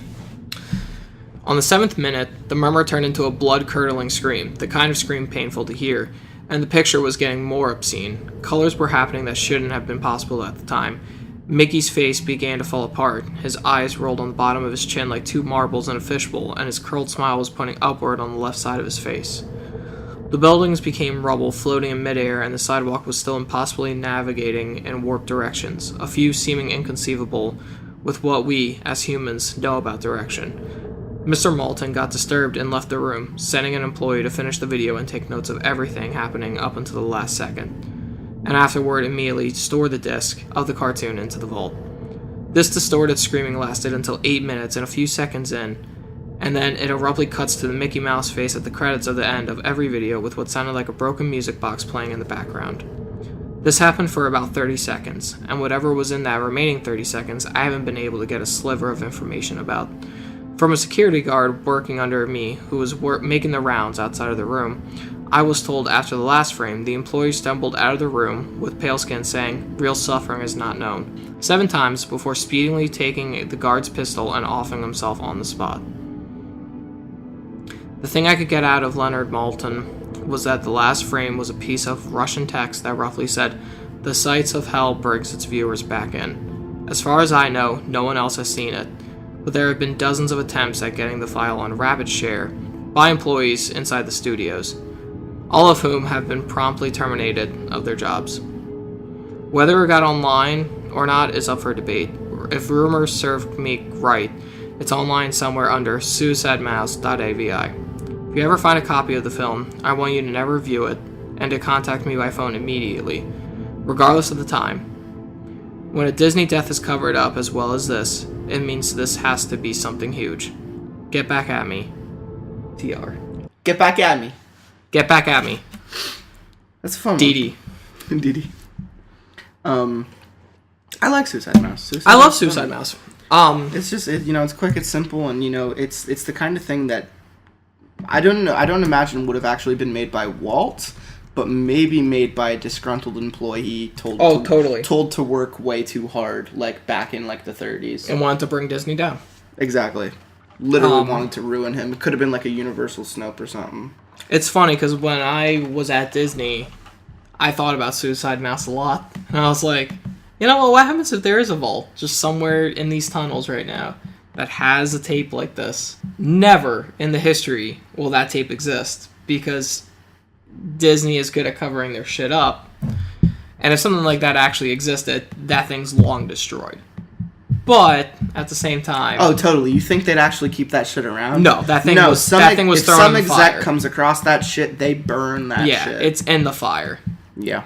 On the 7th minute, the murmur turned into a blood-curdling scream, the kind of scream painful to hear, and the picture was getting more obscene. Colors were happening that shouldn't have been possible at the time. Mickey's face began to fall apart. His eyes rolled on the bottom of his chin like two marbles in a fishbowl, and his curled smile was pointing upward on the left side of his face. The buildings became rubble, floating in midair, and the sidewalk was still impossibly navigating in warped directions, a few seeming inconceivable with what we, as humans, know about direction. Mr. Moulton got disturbed and left the room, sending an employee to finish the video and take notes of everything happening up until the last second, and afterward immediately store the disc of the cartoon into the vault. This distorted screaming lasted until 8 minutes and a few seconds in, and then it abruptly cuts to the Mickey Mouse face at the credits of the end of every video with what sounded like a broken music box playing in the background. This happened for about 30 seconds, and whatever was in that remaining 30 seconds I haven't been able to get a sliver of information about. From a security guard working under me who was making the rounds outside of the room, I was told after the last frame the employee stumbled out of the room with pale skin saying, "Real suffering is not known," 7 times before speedily taking the guard's pistol and offing himself on the spot. The thing I could get out of Leonard Moulton was that the last frame was a piece of Russian text that roughly said, "The sights of hell brings its viewers back in." As far as I know, no one else has seen it, but there have been dozens of attempts at getting the file on Rapid Share by employees inside the studios, all of whom have been promptly terminated of their jobs. Whether it got online or not is up for debate. If rumors serve me right, it's online somewhere under SuicideMouse.AVI. If you ever find a copy of the film, I want you to never view it and to contact me by phone immediately, regardless of the time. When a Disney death is covered up as well as this, it means this has to be something huge. Get back at me. TR. Get back at me. Get back at me. That's a fun Dee one. Dee Dee. I like Suicide Mouse. I love Suicide Mouse. It's just it's quick, it's simple, and it's the kind of thing that I don't imagine would have actually been made by Walt, but maybe made by a disgruntled employee told to work way too hard, like back in like the 30s, and wanted to bring Disney down. Exactly. Literally wanted to ruin him. It could have been like a Universal Snope or something. It's funny because when I was at Disney, I thought about Suicide Mouse a lot, and I was like, what happens if there is a vault just somewhere in these tunnels right now that has a tape like this? Never in the history will that tape exist, because Disney is good at covering their shit up, and if something like that actually existed, that thing's long destroyed. But at the same time, oh totally, you think they'd actually keep that shit around? No, that thing was thrown in the fire. If some exec comes across that shit, they burn that shit. Yeah, it's in the fire. Yeah.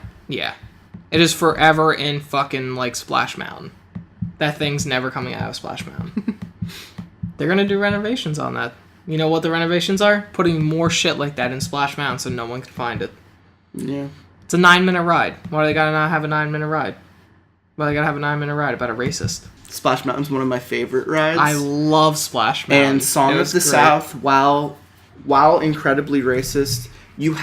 It is forever in fucking like Splash Mountain. That thing's never coming out of Splash Mountain. They're gonna do renovations on that. You know what the renovations are? Putting more shit like that in Splash Mountain so no one can find it. Yeah. It's a 9-minute ride. Why do they gotta not have a 9-minute ride? Why do they gotta have a 9-minute ride about a racist? Splash Mountain's one of my favorite rides. I love Splash Mountain. And Song of the South, while incredibly racist, you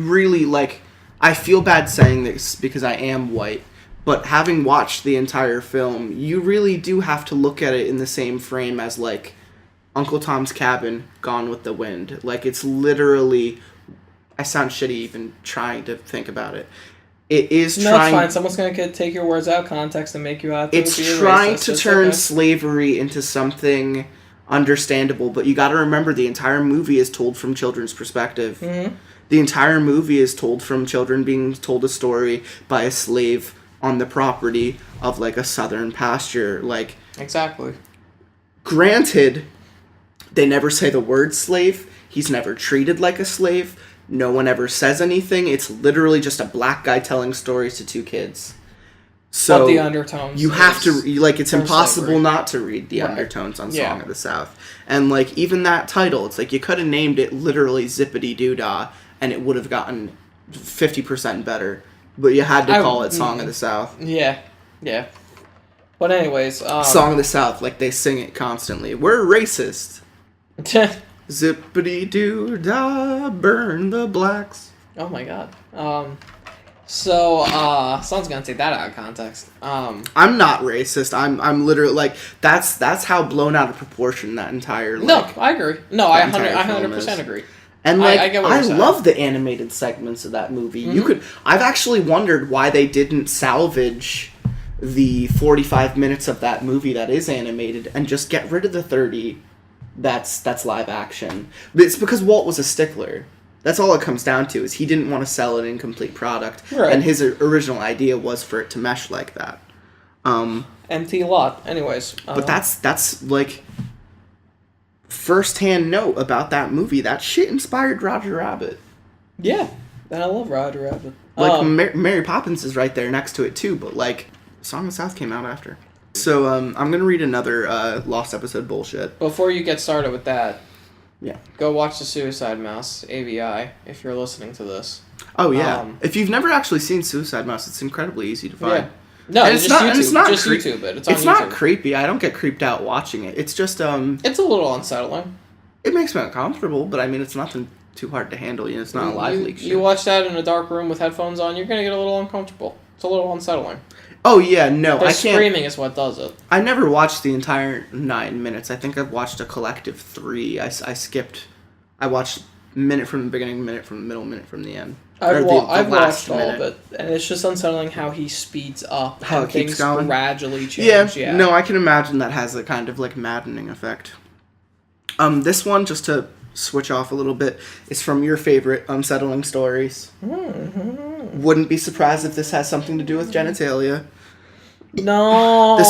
really like. I feel bad saying this because I am white, but having watched the entire film, you really do have to look at it in the same frame as like Uncle Tom's Cabin, Gone with the Wind. Like, it's literally. I sound shitty even trying to think about it. It is no, trying. No, it's fine. Someone's gonna take your words out of context and make you out to be It's trying racist. to turn slavery into something understandable, but you got to remember the entire movie is told from children's perspective. Mm-hmm. The entire movie is told from children being told a story by a slave on the property of like a southern pasture. Like, exactly. Granted, they never say the word slave. He's never treated like a slave. No one ever says anything. It's literally just a black guy telling stories to 2 kids. So but the undertones. You have to it's impossible slavery. Not to read the undertones on Song of the South. And like even that title, it's like you could have named it literally Zippity Doo Dah, and it would have gotten 50% better. But you had to call it Song of the South. Yeah. But anyways, Song of the South, like they sing it constantly. We're racist. Zippity Doo Dah, burn the blacks. Oh my god. So, someone's gonna take that out of context. I'm not racist. I'm literally like that's how blown out of proportion that entire No, I agree. No, I 100% agree. And like I get what I you're saying. love the animated segments of that movie. Mm-hmm. I've actually wondered why they didn't salvage the 45 minutes of that movie that is animated and just get rid of the 30 that's live action. But it's because Walt was a stickler. That's all it comes down to, is he didn't want to sell an incomplete product. Right. And his original idea was for it to mesh like that. Empty lot. Anyways. But that's like first-hand note about that movie. That shit inspired Roger Rabbit. Yeah. And I love Roger Rabbit. Like, Mary Poppins is right there next to it, too. But, like, Song of the South came out after. So, I'm going to read another Lost episode bullshit. Before you get started with that, yeah, go watch the Suicide Mouse.AVI if you're listening to this. Oh, yeah. If you've never actually seen Suicide Mouse, it's incredibly easy to find. Yeah. No, and it's just YouTube. It's not just YouTube it. It's on It's YouTube. not creepy. I don't get creeped out watching it. It's just, It's a little unsettling. It makes me uncomfortable, but I mean, it's nothing too hard to handle. You know, it's not a live leak shit. You watch that in a dark room with headphones on, you're going to get a little uncomfortable. It's a little unsettling. Oh, yeah, no, The I can't. screaming is what does it. I never watched the entire 9 minutes. I think I've watched a collective 3. I skipped. I watched minute from the beginning, minute from the middle, minute from the end. I've watched all of it, and it's just unsettling how he speeds up, How and it keeps things going? gradually change. Yeah, no, I can imagine that has a kind of like maddening effect. This one, just to switch off a little bit, is from your favorite Unsettling Stories. Mm-hmm. Wouldn't be surprised if this has something to do with genitalia. No. This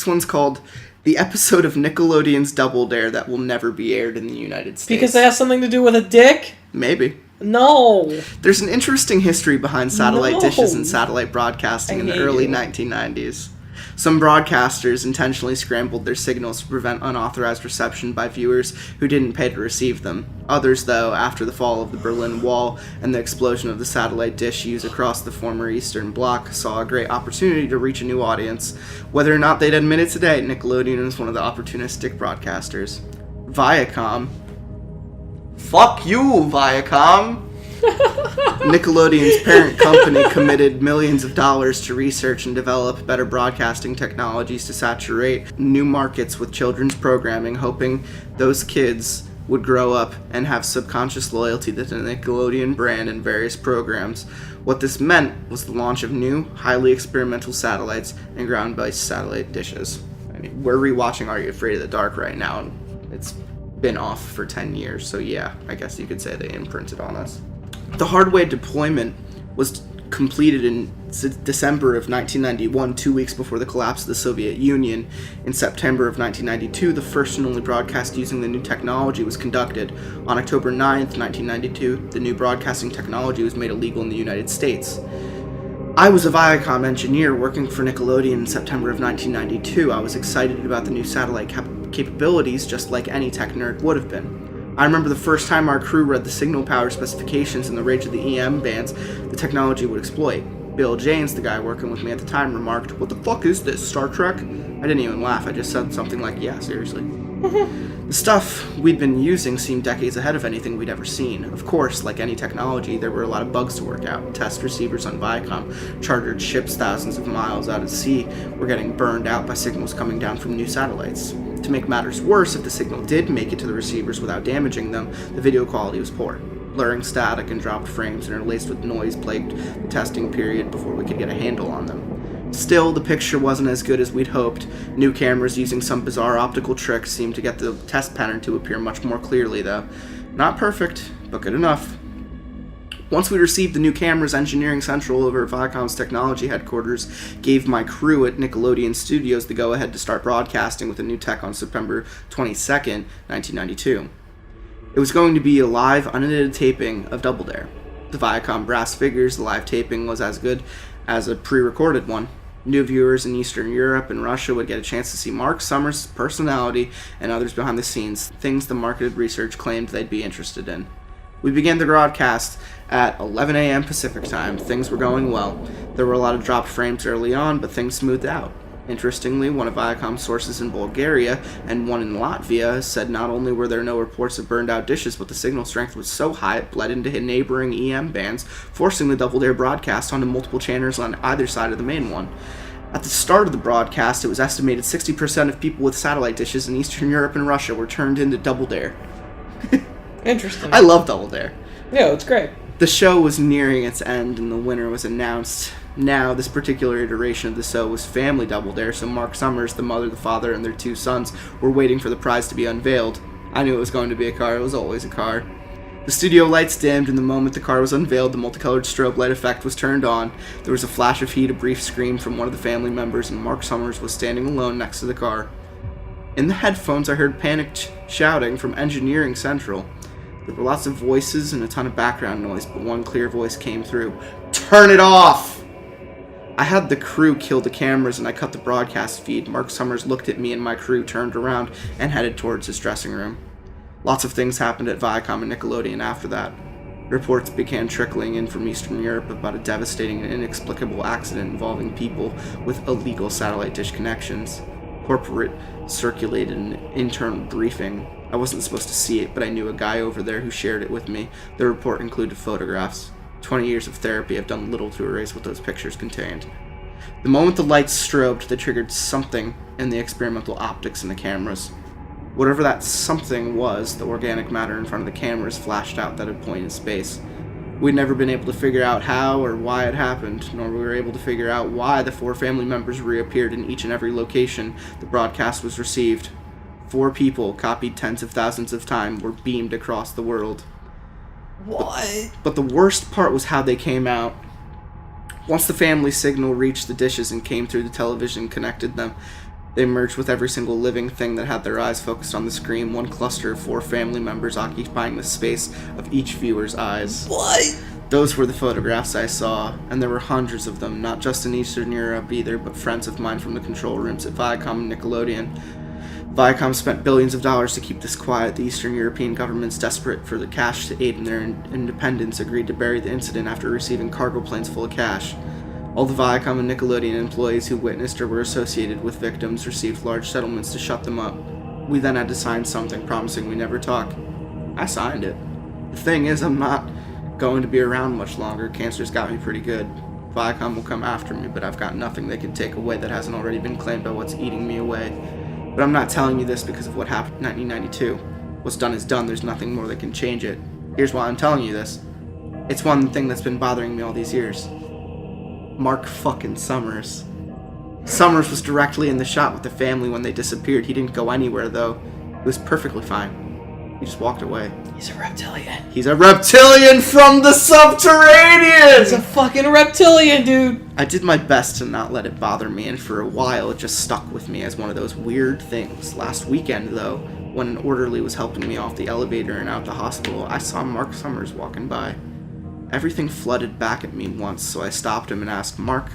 one's called the episode of Nickelodeon's Double Dare that will never be aired in the United States. Because it has something to do with a dick? Maybe. No. There's an interesting history behind satellite No. dishes and satellite broadcasting in the hate early you. 1990s. Some broadcasters intentionally scrambled their signals to prevent unauthorized reception by viewers who didn't pay to receive them. Others, though, after the fall of the Berlin Wall and the explosion of the satellite dish used across the former Eastern Bloc, saw a great opportunity to reach a new audience. Whether or not they'd admit it today, Nickelodeon is one of the opportunistic broadcasters. Viacom. Fuck you, Viacom! Nickelodeon's parent company committed millions of dollars to research and develop better broadcasting technologies to saturate new markets with children's programming, hoping those kids would grow up and have subconscious loyalty to the Nickelodeon brand and various programs. What this meant was the launch of new, highly experimental satellites and ground-based satellite dishes. I mean, we're rewatching Are You Afraid of the Dark right now, and it's been off for 10 years, so yeah, I guess you could say they imprinted on us. The hardware deployment was completed in December of 1991, 2 weeks before the collapse of the Soviet Union. In September of 1992, the first and only broadcast using the new technology was conducted. On October 9th, 1992, the new broadcasting technology was made illegal in the United States. I was a Viacom engineer working for Nickelodeon in September of 1992. I was excited about the new satellite capabilities, just like any tech nerd would have been. I remember the first time our crew read the signal power specifications and the range of the EM bands the technology would exploit. Bill James, the guy working with me at the time, remarked, "What the fuck is this, Star Trek?" I didn't even laugh, I just said something like, "Yeah, seriously." The stuff we'd been using seemed decades ahead of anything we'd ever seen. Of course, like any technology, there were a lot of bugs to work out. Test receivers on Viacom, chartered ships thousands of miles out at sea, were getting burned out by signals coming down from new satellites. To make matters worse, if the signal did make it to the receivers without damaging them, the video quality was poor. Blurring static and dropped frames interlaced with noise plagued the testing period before we could get a handle on them. Still, the picture wasn't as good as we'd hoped. New cameras using some bizarre optical tricks seemed to get the test pattern to appear much more clearly, though. Not perfect, but good enough. Once we received the new cameras, Engineering Central over at Viacom's technology headquarters gave my crew at Nickelodeon Studios the go-ahead to start broadcasting with the new tech on September 22nd, 1992. It was going to be a live, unedited taping of Double Dare. The Viacom brass figures the live taping was as good as a pre-recorded one. New viewers in Eastern Europe and Russia would get a chance to see Mark Summers' personality and others behind the scenes, things the marketed research claimed they'd be interested in. We began the broadcast at 11 a.m. Pacific time. Things were going well. There were a lot of dropped frames early on, but things smoothed out. Interestingly, one of Viacom's sources in Bulgaria and one in Latvia said not only were there no reports of burned out dishes, but the signal strength was so high it bled into neighboring EM bands, forcing the Double Dare broadcast onto multiple channels on either side of the main one. At the start of the broadcast, it was estimated 60% of people with satellite dishes in Eastern Europe and Russia were turned into Double Dare. Interesting. I love Double Dare. Yeah, it's great. The show was nearing its end and the winner was announced. Now, this particular iteration of the show was Family Double Dare, so Mark Summers, the mother, the father, and their 2 sons were waiting for the prize to be unveiled. I knew it was going to be a car. It was always a car. The studio lights dimmed, and the moment the car was unveiled, the multicolored strobe light effect was turned on. There was a flash of heat, a brief scream from one of the family members, and Mark Summers was standing alone next to the car. In the headphones, I heard panicked shouting from Engineering Central. There were lots of voices and a ton of background noise, but one clear voice came through. "Turn it off!" I had the crew kill the cameras and I cut the broadcast feed. Mark Summers looked at me and my crew turned around and headed towards his dressing room. Lots of things happened at Viacom and Nickelodeon after that. Reports began trickling in from Eastern Europe about a devastating and inexplicable accident involving people with illegal satellite dish connections. Corporate circulated an internal briefing. I wasn't supposed to see it, but I knew a guy over there who shared it with me. The report included photographs. 20 years of therapy have done little to erase what those pictures contained. The moment the lights strobed, they triggered something in the experimental optics in the cameras. Whatever that something was, the organic matter in front of the cameras flashed out at a point in space. We'd never been able to figure out how or why it happened, nor were we able to figure out why the 4 family members reappeared in each and every location the broadcast was received. 4 people, copied tens of thousands of times, were beamed across the world. What? But the worst part was how they came out. Once the family signal reached the dishes and came through the television and connected them, they merged with every single living thing that had their eyes focused on the screen, one cluster of 4 family members occupying the space of each viewer's eyes. What? Those were the photographs I saw, and there were hundreds of them, not just in Eastern Europe either, but friends of mine from the control rooms at Viacom and Nickelodeon. Viacom spent billions of dollars to keep this quiet. The Eastern European governments, desperate for the cash to aid in their independence, agreed to bury the incident after receiving cargo planes full of cash. All the Viacom and Nickelodeon employees who witnessed or were associated with victims received large settlements to shut them up. We then had to sign something promising we never talk. I signed it. The thing is, I'm not going to be around much longer. Cancer's got me pretty good. Viacom will come after me, but I've got nothing they can take away that hasn't already been claimed by what's eating me away. But I'm not telling you this because of what happened in 1992. What's done is done. There's nothing more that can change it. Here's why I'm telling you this. It's one thing that's been bothering me all these years. Mark fucking Summers. Summers was directly in the shot with the family when they disappeared. He didn't go anywhere, though. He was perfectly fine. He just walked away. He's a reptilian. He's a reptilian from the subterranean! He's a fucking reptilian, dude! I did my best to not let it bother me, and for a while it just stuck with me as one of those weird things. Last weekend, though, when an orderly was helping me off the elevator and out to hospital, I saw Mark Summers walking by. Everything flooded back at me once, so I stopped him and asked, "Mark,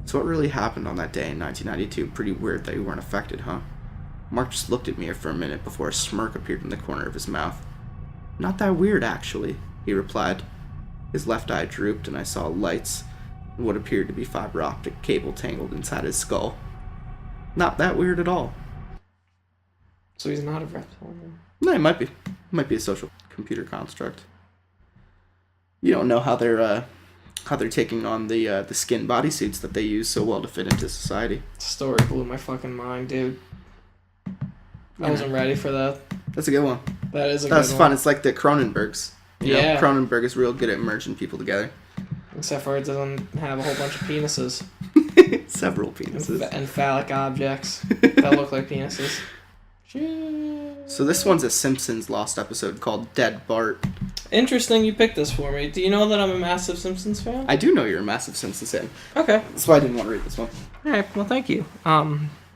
so what really happened on that day in 1992? Pretty weird that you weren't affected, huh?" Mark just looked at me for a minute before a smirk appeared in the corner of his mouth. "Not that weird, actually," he replied. His left eye drooped, and I saw lights and what appeared to be fiber optic cable tangled inside his skull. Not that weird at all. So he's not a reptilian? No, it might be. It might be a social computer construct. You don't know how they're taking on the skin bodysuits that they use so well to fit into society. Story blew my fucking mind, dude. I wasn't ready for that. That's a good one. That is a good one. That's fun. It's like the Cronenbergs. You know, Yeah. Cronenberg is real good at merging people together. Except for it doesn't have a whole bunch of penises. Several penises. And phallic objects that look like penises. So this one's a Simpsons lost episode called Dead Bart. Interesting you picked this for me. Do you know that I'm a massive Simpsons fan? I do know you're a massive Simpsons fan. Okay. That's why I didn't want to read this one. Alright, well thank you.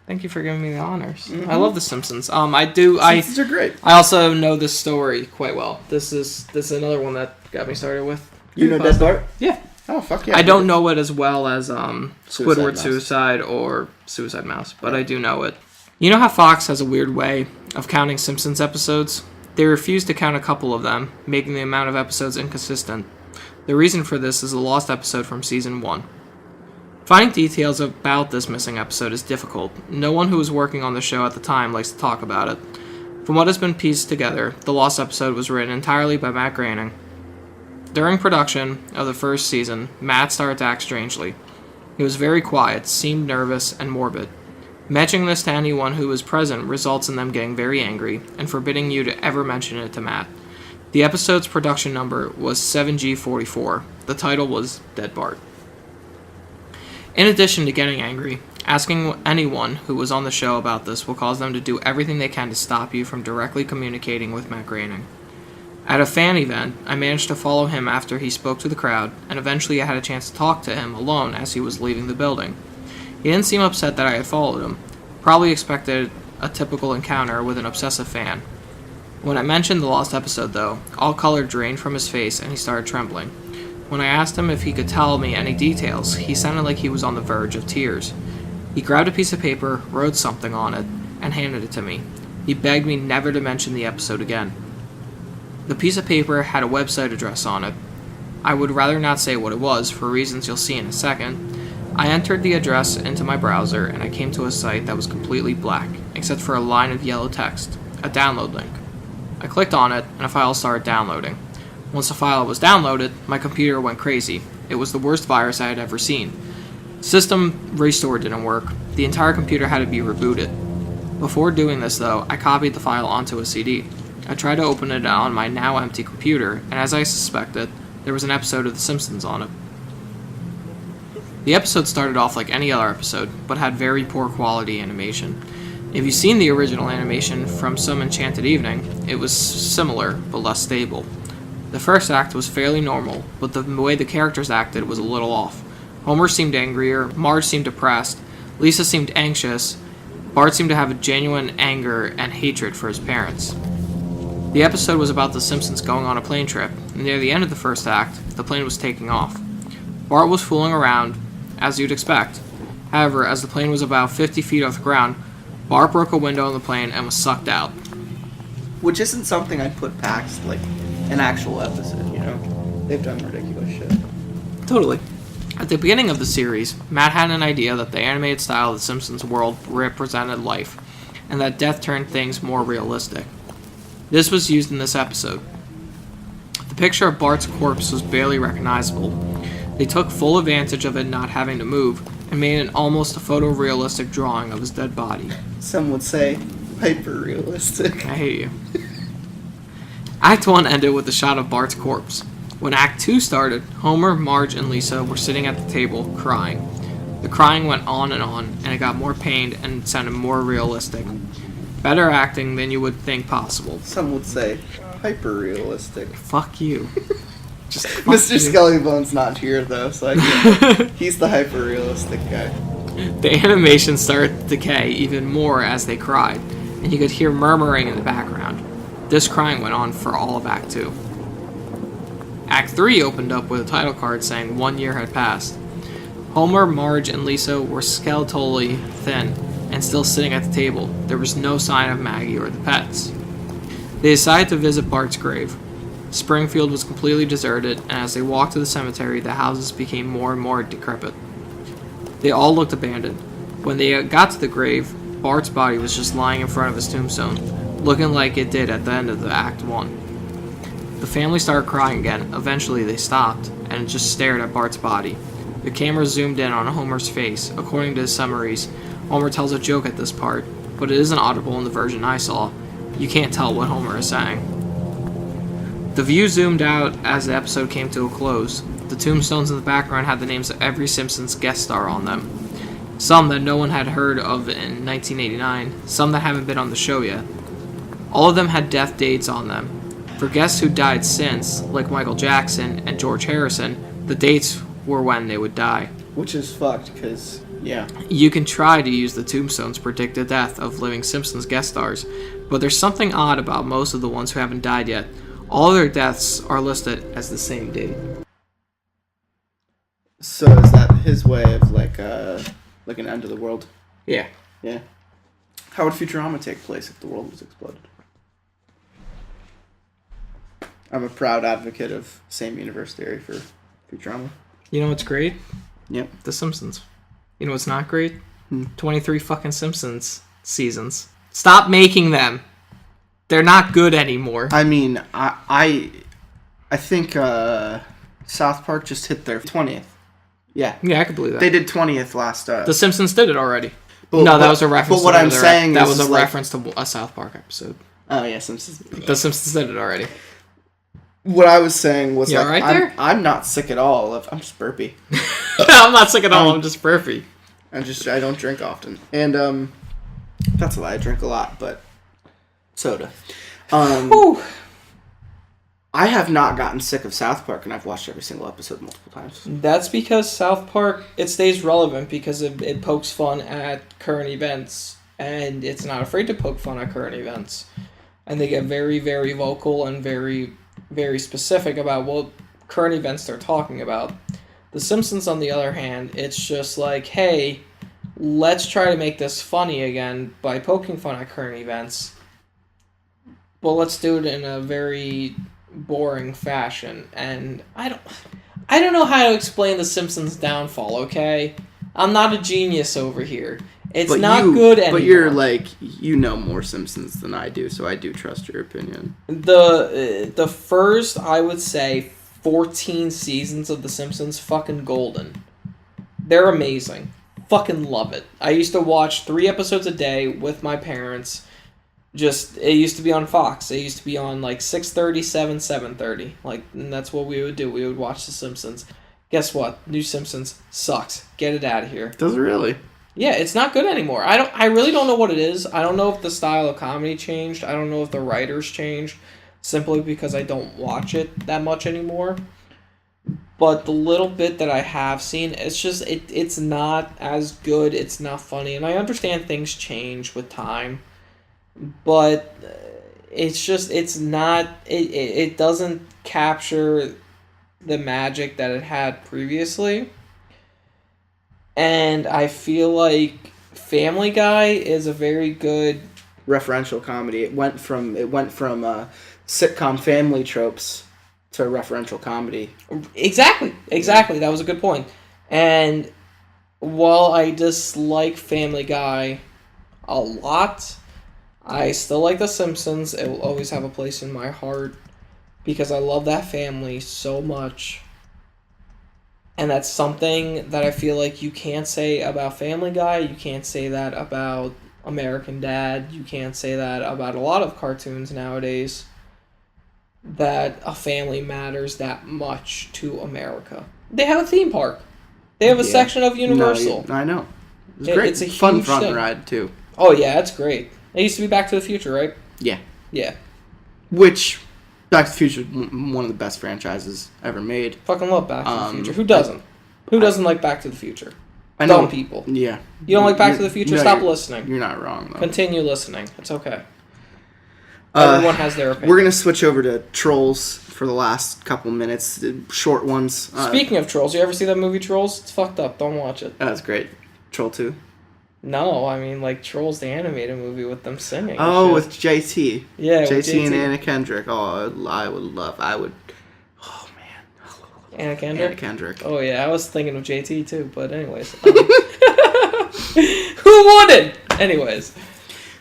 Thank you for giving me the honors. Mm-hmm. I love The Simpsons. Simpsons are great. I also know this story quite well. This is another one that got me started with. You know Dead Bart? Yeah. Oh, fuck yeah. I don't know it as well as Squidward Mouse. Suicide or Suicide Mouse, but I do know it. You know how Fox has a weird way of counting Simpsons episodes? They refuse to count a couple of them, making the amount of episodes inconsistent. The reason for this is a lost episode from Season 1. Finding details about this missing episode is difficult. No one who was working on the show at the time likes to talk about it. From what has been pieced together, the lost episode was written entirely by Matt Groening. During production of the first season, Matt started to act strangely. He was very quiet, seemed nervous, and morbid. Mentioning this to anyone who was present results in them getting very angry and forbidding you to ever mention it to Matt. The episode's production number was 7G44. The title was Dead Bart. In addition to getting angry, asking anyone who was on the show about this will cause them to do everything they can to stop you from directly communicating with Matt Groening. At a fan event, I managed to follow him after he spoke to the crowd, and eventually I had a chance to talk to him alone as he was leaving the building. He didn't seem upset that I had followed him, probably expected a typical encounter with an obsessive fan. When I mentioned the lost episode, though, all color drained from his face and he started trembling. When I asked him if he could tell me any details, he sounded like he was on the verge of tears. He grabbed a piece of paper, wrote something on it, and handed it to me. He begged me never to mention the episode again. The piece of paper had a website address on it. I would rather not say what it was, for reasons you'll see in a second. I entered the address into my browser, and I came to a site that was completely black, except for a line of yellow text, a download link. I clicked on it, and a file started downloading. Once the file was downloaded, my computer went crazy. It was the worst virus I had ever seen. System restore didn't work. The entire computer had to be rebooted. Before doing this, though, I copied the file onto a CD. I tried to open it on my now empty computer, and as I suspected, there was an episode of The Simpsons on it. The episode started off like any other episode, but had very poor quality animation. If you've seen the original animation from Some Enchanted Evening, it was similar, but less stable. The first act was fairly normal, but the way the characters acted was a little off. Homer seemed angrier, Marge seemed depressed, Lisa seemed anxious, Bart seemed to have a genuine anger and hatred for his parents. The episode was about the Simpsons going on a plane trip, and near the end of the first act, the plane was taking off. Bart was fooling around, as you'd expect. However, as the plane was about 50 feet off the ground, Bart broke a window in the plane and was sucked out. Which isn't something I'd put past, like, an actual episode, you know? They've done ridiculous shit. Totally. At the beginning of the series, Matt had an idea that the animated style of the Simpsons world represented life, and that death turned things more realistic. This was used in this episode. The picture of Bart's corpse was barely recognizable. They took full advantage of it not having to move, and made an almost photorealistic drawing of his dead body. Some would say hyper-realistic. I hate you. Act 1 ended with a shot of Bart's corpse. When Act 2 started, Homer, Marge, and Lisa were sitting at the table, crying. The crying went on, and it got more pained and sounded more realistic. Better acting than you would think possible. Some would say hyper-realistic. Fuck you. Just fuck Mr. you. Skellybone's not here, though, so I can't. He's the hyper-realistic guy. The animation started to decay even more as they cried, and you could hear murmuring in the background. This crying went on for all of Act 2. Act 3 opened up with a title card saying 1 year had passed. Homer, Marge, and Lisa were skeletally thin and still sitting at the table. There was no sign of Maggie or the pets. They decided to visit Bart's grave. Springfield was completely deserted, and as they walked to the cemetery, the houses became more and more decrepit. They all looked abandoned. When they got to the grave, Bart's body was just lying in front of his tombstone, looking like it did at the end of the Act 1. The family started crying again. Eventually they stopped, and just stared at Bart's body. The camera zoomed in on Homer's face. According to his summaries, Homer tells a joke at this part, but it isn't audible in the version I saw. You can't tell what Homer is saying. The view zoomed out as the episode came to a close. The tombstones in the background had the names of every Simpsons guest star on them. Some that no one had heard of in 1989, some that haven't been on the show yet. All of them had death dates on them. For guests who died since, like Michael Jackson and George Harrison, the dates were when they would die. Which is fucked, because, yeah. You can try to use the tombstones to predict the death of living Simpsons guest stars, but there's something odd about most of the ones who haven't died yet. All their deaths are listed as the same date. So is that his way of, like an end of the world? Yeah. Yeah. How would Futurama take place if the world was exploded? I'm a proud advocate of same universe theory for Futurama. You know what's great? Yep. The Simpsons. You know what's not great? 23 fucking Simpsons seasons. Stop making them. They're not good anymore. I mean, I think South Park just hit their 20th. Yeah. Yeah, I could believe that. They did 20th last... The Simpsons did it already. But, no, that was a reference. But what I'm saying that is... was a like, reference to a South Park episode. Oh, yeah, Simpsons. The Simpsons did it already. What I was saying was, like, right there? I'm not sick at all. I'm just burpy. I'm not sick at all. I'm just burpy. I don't drink often. And, that's a lie. I drink a lot, but soda. I have not gotten sick of South Park, and I've watched every single episode multiple times. That's because South Park, it stays relevant because it pokes fun at current events, and it's not afraid to poke fun at current events. And they get very, very vocal and very, very specific about what current events they're talking about. The Simpsons, on the other hand, it's just like, hey, let's try to make this funny again by poking fun at current events, but let's do it in a very boring fashion. And I don't know how to explain the Simpsons downfall, okay? I'm not a genius over here. It's not good anymore. But you're like, you know more Simpsons than I do, so I do trust your opinion. The first, I would say, 14 seasons of The Simpsons, fucking golden. They're amazing. Fucking love it. I used to watch 3 episodes a day with my parents. It used to be on Fox. It used to be on like 6:30, 7:30. Like, and that's what we would do. We would watch The Simpsons. Guess what? New Simpsons sucks. Get it out of here. Does it really? Yeah, it's not good anymore. I really don't know what it is. I don't know if the style of comedy changed. I don't know if the writers changed. Simply because I don't watch it that much anymore. But the little bit that I have seen, it's just, it's not as good. It's not funny. And I understand things change with time. But it's just, it's not, it doesn't capture the magic that it had previously. And I feel like Family Guy is a very good referential comedy. It went from sitcom family tropes to referential comedy. Exactly. That was a good point. And while I dislike Family Guy a lot, I still like The Simpsons. It will always have a place in my heart because I love that family so much. And that's something that I feel like you can't say about Family Guy. You can't say that about American Dad. You can't say that about a lot of cartoons nowadays. That a family matters that much to America. They have a theme park. They have a section of Universal. No, I know. It's great. It's a fun huge front thing. ride, too. Oh, yeah, it's great. It used to be Back to the Future, right? Yeah. Yeah. Which, Back to the Future is one of the best franchises ever made. Fucking love Back to the Future. Who doesn't? Who doesn't like Back to the Future? I know. Dumb people. Yeah. You don't like Back to the Future? Stop listening. You're not wrong, though. Continue listening. It's okay. Everyone has their opinion. We're going to switch over to Trolls for the last couple minutes. Short ones. Speaking of Trolls, you ever see that movie Trolls? It's fucked up. Don't watch it. That's great. Troll 2. No, I mean, like, Trolls, the animated movie with them singing. Oh, with JT. Yeah, JT and Anna Kendrick. Oh, I would. Oh, man. Anna Kendrick? Anna Kendrick. Oh, yeah, I was thinking of JT, too, but anyways. Who wouldn't? Anyways.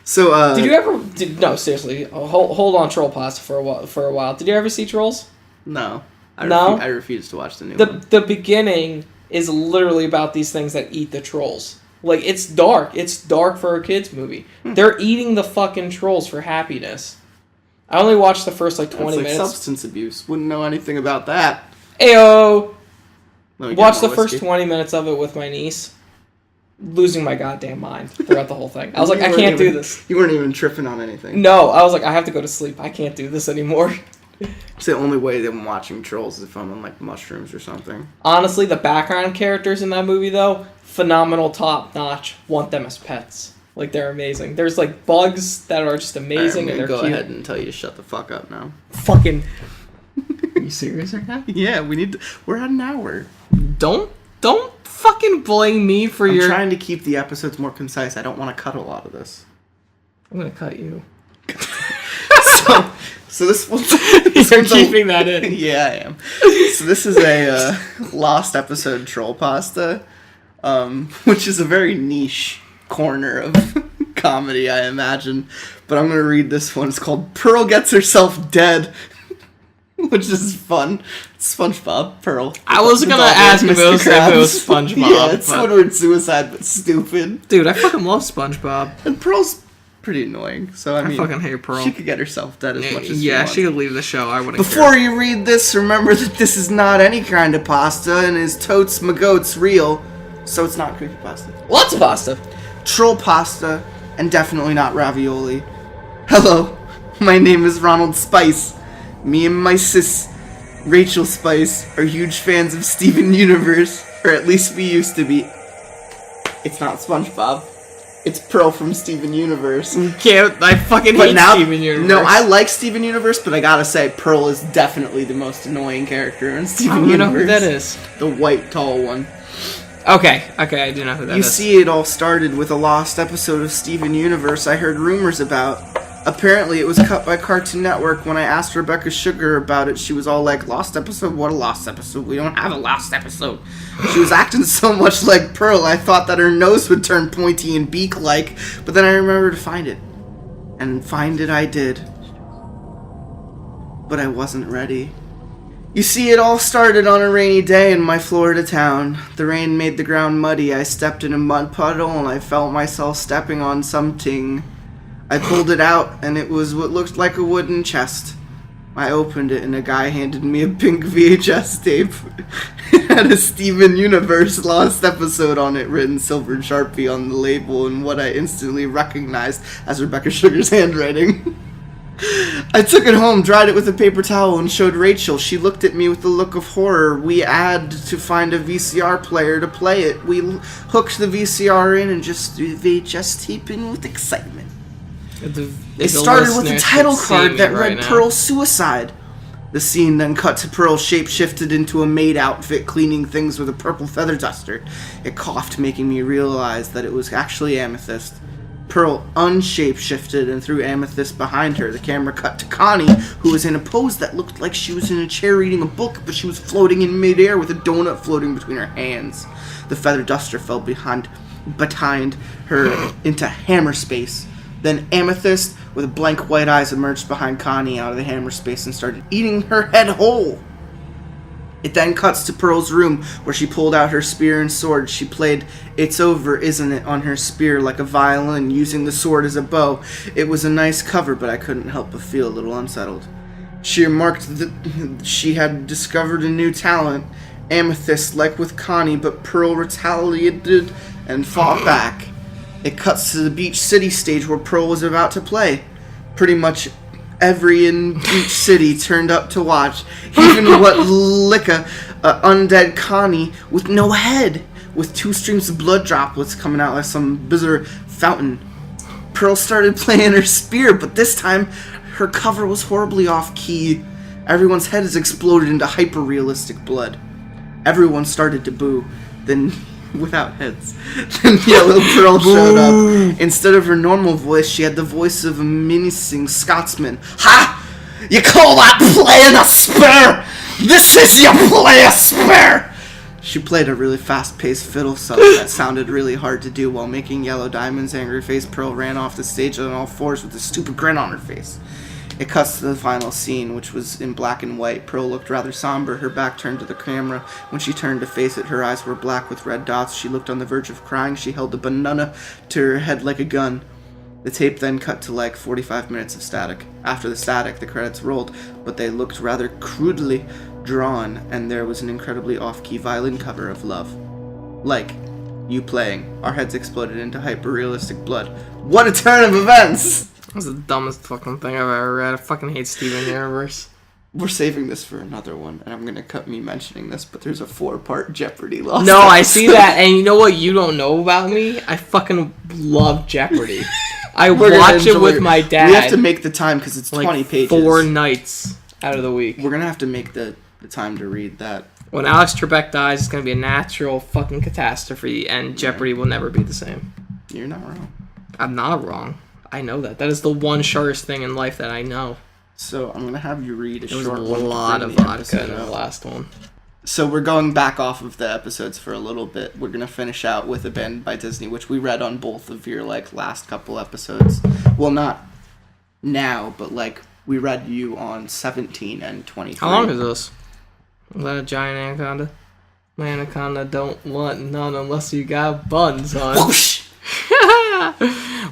So, did you ever... No, seriously. Hold on Troll Pasta for a while. Did you ever see Trolls? No. No? I refuse to watch the new one. The beginning is literally about these things that eat the trolls. Like, it's dark. It's dark for a kid's movie. They're eating the fucking trolls for happiness. I only watched the first, 20 minutes. Substance abuse. Wouldn't know anything about that. Ayo! Watched the first 20 minutes of it with my niece. Losing my goddamn mind throughout the whole thing. I was like, I can't do this. You weren't even tripping on anything. No, I was like, I have to go to sleep. I can't do this anymore. It's the only way that I'm watching Trolls is if I'm on, mushrooms or something. Honestly, the background characters in that movie, though, phenomenal, top-notch. Want them as pets. Like, they're amazing. There's, bugs that are just amazing, and they're go cute. Ahead and tell you to shut the fuck up now. Fucking... Are you serious right now? Yeah, we're at an hour. Don't fucking blame me for I'm trying to keep the episodes more concise. I don't want to cut a lot of this. I'm gonna cut you. So this one's... You're keeping that in. Yeah, I am. So this is a lost episode Troll Pasta. which is a very niche corner of comedy, I imagine. But I'm going to read this one. It's called Pearl Gets Herself Dead, which is fun. It's SpongeBob, Pearl. I was going to ask if it was SpongeBob. Yeah, it's Squidward Suicide, but stupid. Dude, I fucking love SpongeBob. And Pearl's pretty annoying, so I mean, fucking hate Pearl. She could get herself dead as much as yeah, she she could leave the show. I wouldn't Before care. you read this, remember that this is not any kind of pasta and is totes magotes real, so it's not creepypasta. Lots of pasta. Troll pasta, and definitely not ravioli. Hello, my name is Ronald Spice. Me and my sis, Rachel Spice, are huge fans of Steven Universe, or at least we used to be. It's not SpongeBob. It's Pearl from Steven Universe. I fucking hate Steven Universe. No, I like Steven Universe, but I gotta say, Pearl is definitely the most annoying character in Steven Universe. You know who that is? The white, tall one. Okay, I do know who that is. You see, it all started with a lost episode of Steven Universe I heard rumors about. Apparently, it was cut by Cartoon Network. When I asked Rebecca Sugar about it, she was all like, "Lost episode? What a lost episode? We don't have a lost episode." She was acting so much like Pearl, I thought that her nose would turn pointy and beak-like, but then I remembered to find it. And find it I did. But I wasn't ready. You see, it all started on a rainy day in my Florida town. The rain made the ground muddy. I stepped in a mud puddle and I felt myself stepping on something. I pulled it out, and it was what looked like a wooden chest. I opened it, and a guy handed me a pink VHS tape. It had a Steven Universe lost episode on it, written silver Sharpie on the label, and what I instantly recognized as Rebecca Sugar's handwriting. I took it home, dried it with a paper towel, and showed Rachel. She looked at me with a look of horror. We had to find a VCR player to play it. We hooked the VCR in and just threw the VHS tape in with excitement. It started with a title card that read Pearl's suicide. The scene then cut to Pearl shape-shifted into a maid outfit cleaning things with a purple feather duster. It coughed, making me realize that it was actually Amethyst. Pearl unshape-shifted and threw Amethyst behind her. The camera cut to Connie, who was in a pose that looked like she was in a chair reading a book, but she was floating in midair with a donut floating between her hands. The feather duster fell behind her into hammer space. Then Amethyst, with blank white eyes, emerged behind Connie out of the hammer space and started eating her head whole. It then cuts to Pearl's room, where she pulled out her spear and sword. She played "It's Over, Isn't It" on her spear like a violin, using the sword as a bow. It was a nice cover, but I couldn't help but feel a little unsettled. She remarked that she had discovered a new talent, Amethyst, like with Connie, but Pearl retaliated and fought back. It cuts to the Beach City stage where Pearl was about to play. Pretty much every in Beach City turned up to watch, even what Licka, undead Connie with no head, with 2 streams of blood droplets coming out like some bizarre fountain. Pearl started playing her spear, but this time her cover was horribly off-key. Everyone's head has exploded into hyper-realistic blood. Everyone started to boo. Then, without heads, then Yellow Pearl showed up. Instead of her normal voice, she had the voice of a menacing Scotsman. "Ha! You call that playing a spear? This is your play a spear!" She played a really fast-paced fiddle solo that sounded really hard to do while making Yellow Diamond's angry face. Pearl ran off the stage on all fours with a stupid grin on her face. It cuts to the final scene, which was in black and white. Pearl looked rather somber, her back turned to the camera. When she turned to face it, her eyes were black with red dots. She looked on the verge of crying. She held a banana to her head like a gun. The tape then cut to like 45 minutes of static. After the static, the credits rolled, but they looked rather crudely drawn, and there was an incredibly off-key violin cover of Love. Like you playing. Our heads exploded into hyper-realistic blood. What a turn of events! That was the dumbest fucking thing I've ever read. I fucking hate Steven Universe. We're saving this for another one, and I'm gonna cut me mentioning this, but there's a 4-part Jeopardy lost No, I episode. see that, and you know what you don't know about me? I fucking love Jeopardy. I watch it with my dad. We have to make the time because it's 20 pages. 4 nights out of the week. We're gonna have to make the time to read that. When Alex Trebek dies, it's gonna be a natural fucking catastrophe, and Jeopardy will never be the same. You're not wrong. I'm not wrong. I know that. That is the one surest thing in life that I know. So I'm gonna have you read a There was short a one. lot of vodka in the last one. So we're going back off of the episodes for a little bit. We're gonna finish out with Abandoned by Disney, which we read on both of your like last couple episodes. Well, not now, but like we read you on 17 and 23. How long is this? Is that a giant anaconda? My anaconda don't want none unless you got buns on.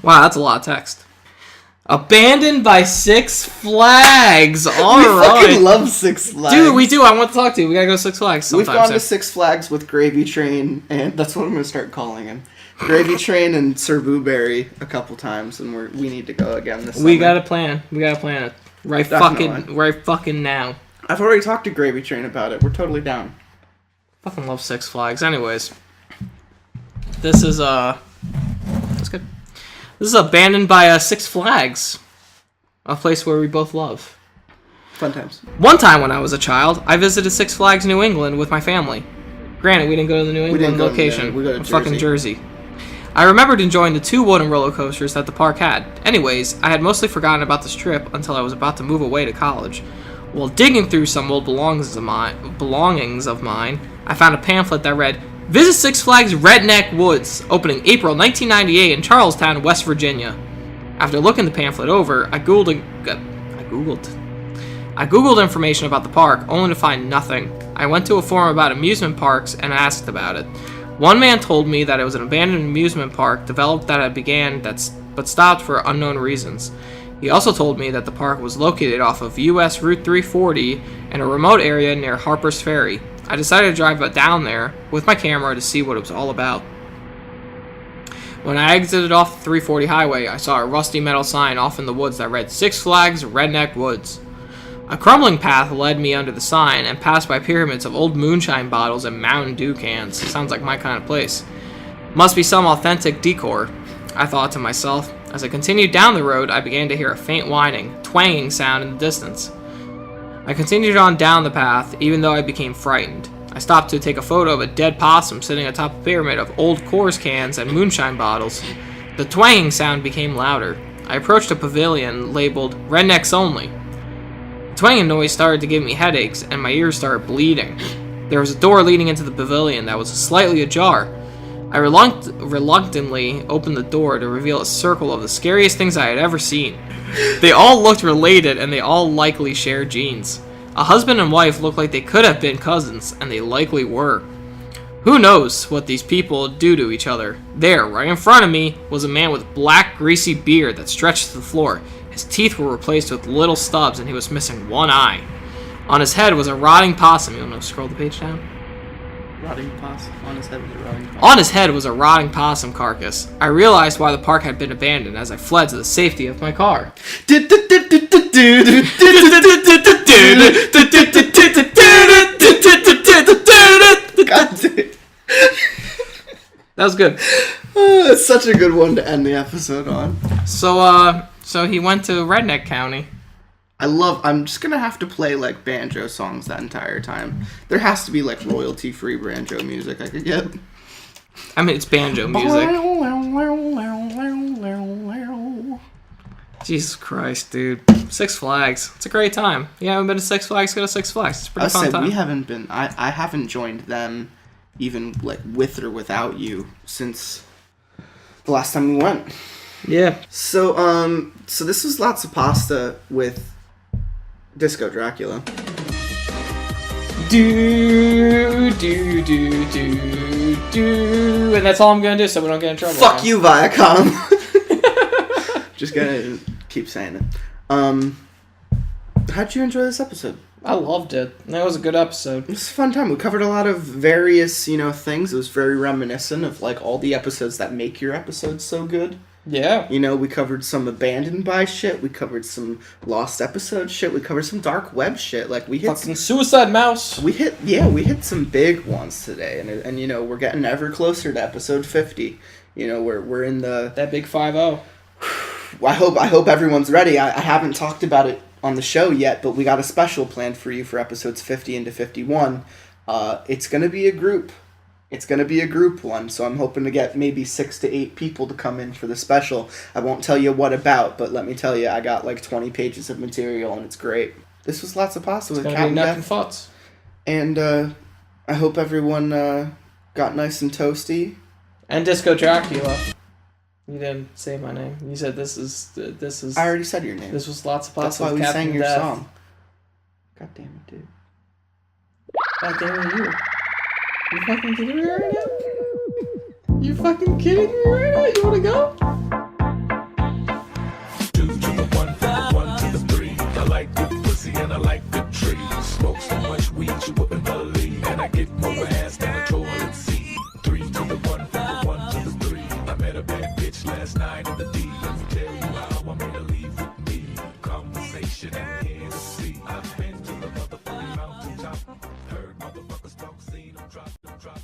Wow, that's a lot of text. Abandoned by Six Flags. All we right. fucking love Six Flags. Dude, we do. I want to talk to you. We gotta go to Six Flags sometime. We've gone soon. to Six Flags with Gravy Train, and that's what I'm going to start calling him. Gravy Train and Sir Booberry a couple times, and we need to go again this summer. We gotta plan. We gotta plan it. Definitely. Right fucking now. I've already talked to Gravy Train about it. We're totally down. Fucking love Six Flags. Anyways. This is, that's good. This is Abandoned by Six Flags. A place where we both love. Fun times. One time when I was a child, I visited Six Flags New England with my family. Granted, we didn't go to the New England location. We go to fucking Jersey. I remembered enjoying the 2 wooden roller coasters that the park had. Anyways, I had mostly forgotten about this trip until I was about to move away to college. While digging through some old belongings of mine, I found a pamphlet that read, "Visit Six Flags Redneck Woods, opening April 1998 in Charlestown, West Virginia." After looking the pamphlet over, I googled information about the park, only to find nothing. I went to a forum about amusement parks and asked about it. One man told me that it was an abandoned amusement park developed but stopped for unknown reasons. He also told me that the park was located off of US Route 340 in a remote area near Harper's Ferry. I decided to drive down there with my camera to see what it was all about. When I exited off the 340 highway, I saw a rusty metal sign off in the woods that read Six Flags Redneck Woods. A crumbling path led me under the sign and passed by pyramids of old moonshine bottles and Mountain Dew cans. Sounds like my kind of place. Must be some authentic decor, I thought to myself. As I continued down the road, I began to hear a faint whining, twanging sound in the distance. I continued on down the path, even though I became frightened. I stopped to take a photo of a dead possum sitting atop a pyramid of old Coors cans and moonshine bottles. The twanging sound became louder. I approached a pavilion labeled Rednecks Only. The twanging noise started to give me headaches, and my ears started bleeding. There was a door leading into the pavilion that was slightly ajar. I reluctantly opened the door to reveal a circle of the scariest things I had ever seen. They all looked related, and they all likely shared genes. A husband and wife looked like they could have been cousins, and they likely were. Who knows what these people do to each other? There, right in front of me, was a man with black, greasy beard that stretched to the floor. His teeth were replaced with little stubs, and he was missing one eye. On his head was a rotting possum. You want to scroll the page down? Rotting possum. On his head was a rotting possum. On his head was a rotting possum carcass. I realized why the park had been abandoned as I fled to the safety of my car. That was good. It's such a good one to end the episode on. So he went to Redneck County. I'm just gonna have to play like banjo songs that entire time. There has to be like royalty-free banjo music I could get. I mean, it's banjo music. Jesus Christ, dude. Six Flags. It's a great time. You haven't been to Six Flags? Go to Six Flags. It's a pretty fun time. We haven't been. I haven't joined them, even like with or without you, since the last time we went. Yeah. So this was lots of pasta with Disco Dracula. Do, and that's all I'm gonna do so we don't get in trouble. Fuck you, Viacom. Just gonna keep saying it. How'd you enjoy this episode? I loved it. That was a good episode. It was a fun time. We covered a lot of various, things. It was very reminiscent of like all the episodes that make your episodes so good. Yeah. We covered some Abandoned by shit. We covered some Lost episode shit. We covered some dark web shit. Like we hit fucking Suicide Mouse. We hit some big ones today, and we're getting ever closer to episode 50. We're in that big 5-0. I hope everyone's ready. I haven't talked about it on the show yet, but we got a special planned for you for episodes 50 into 51. It's gonna be a group. It's going to be a group one, so I'm hoping to get maybe 6 to 8 people to come in for the special. I won't tell you what about, but let me tell you, I got like 20 pages of material, and it's great. This was lots of pasta with Cat and Beth. Thoughts. And I hope everyone got nice and toasty. And Disco Dracula. You didn't say my name. You said this is. I already said your name. This was Lots of That's Pasta. why we Captain sang your Death. song. God damn it, dude. God damn it, you. You fucking kidding me right now? You fucking kidding me right now? You wanna go? 2 to the 1, from the 1 to the 3. I like good pussy and I like good trees. Smoke so much weed you wouldn't believe, and I get more ass than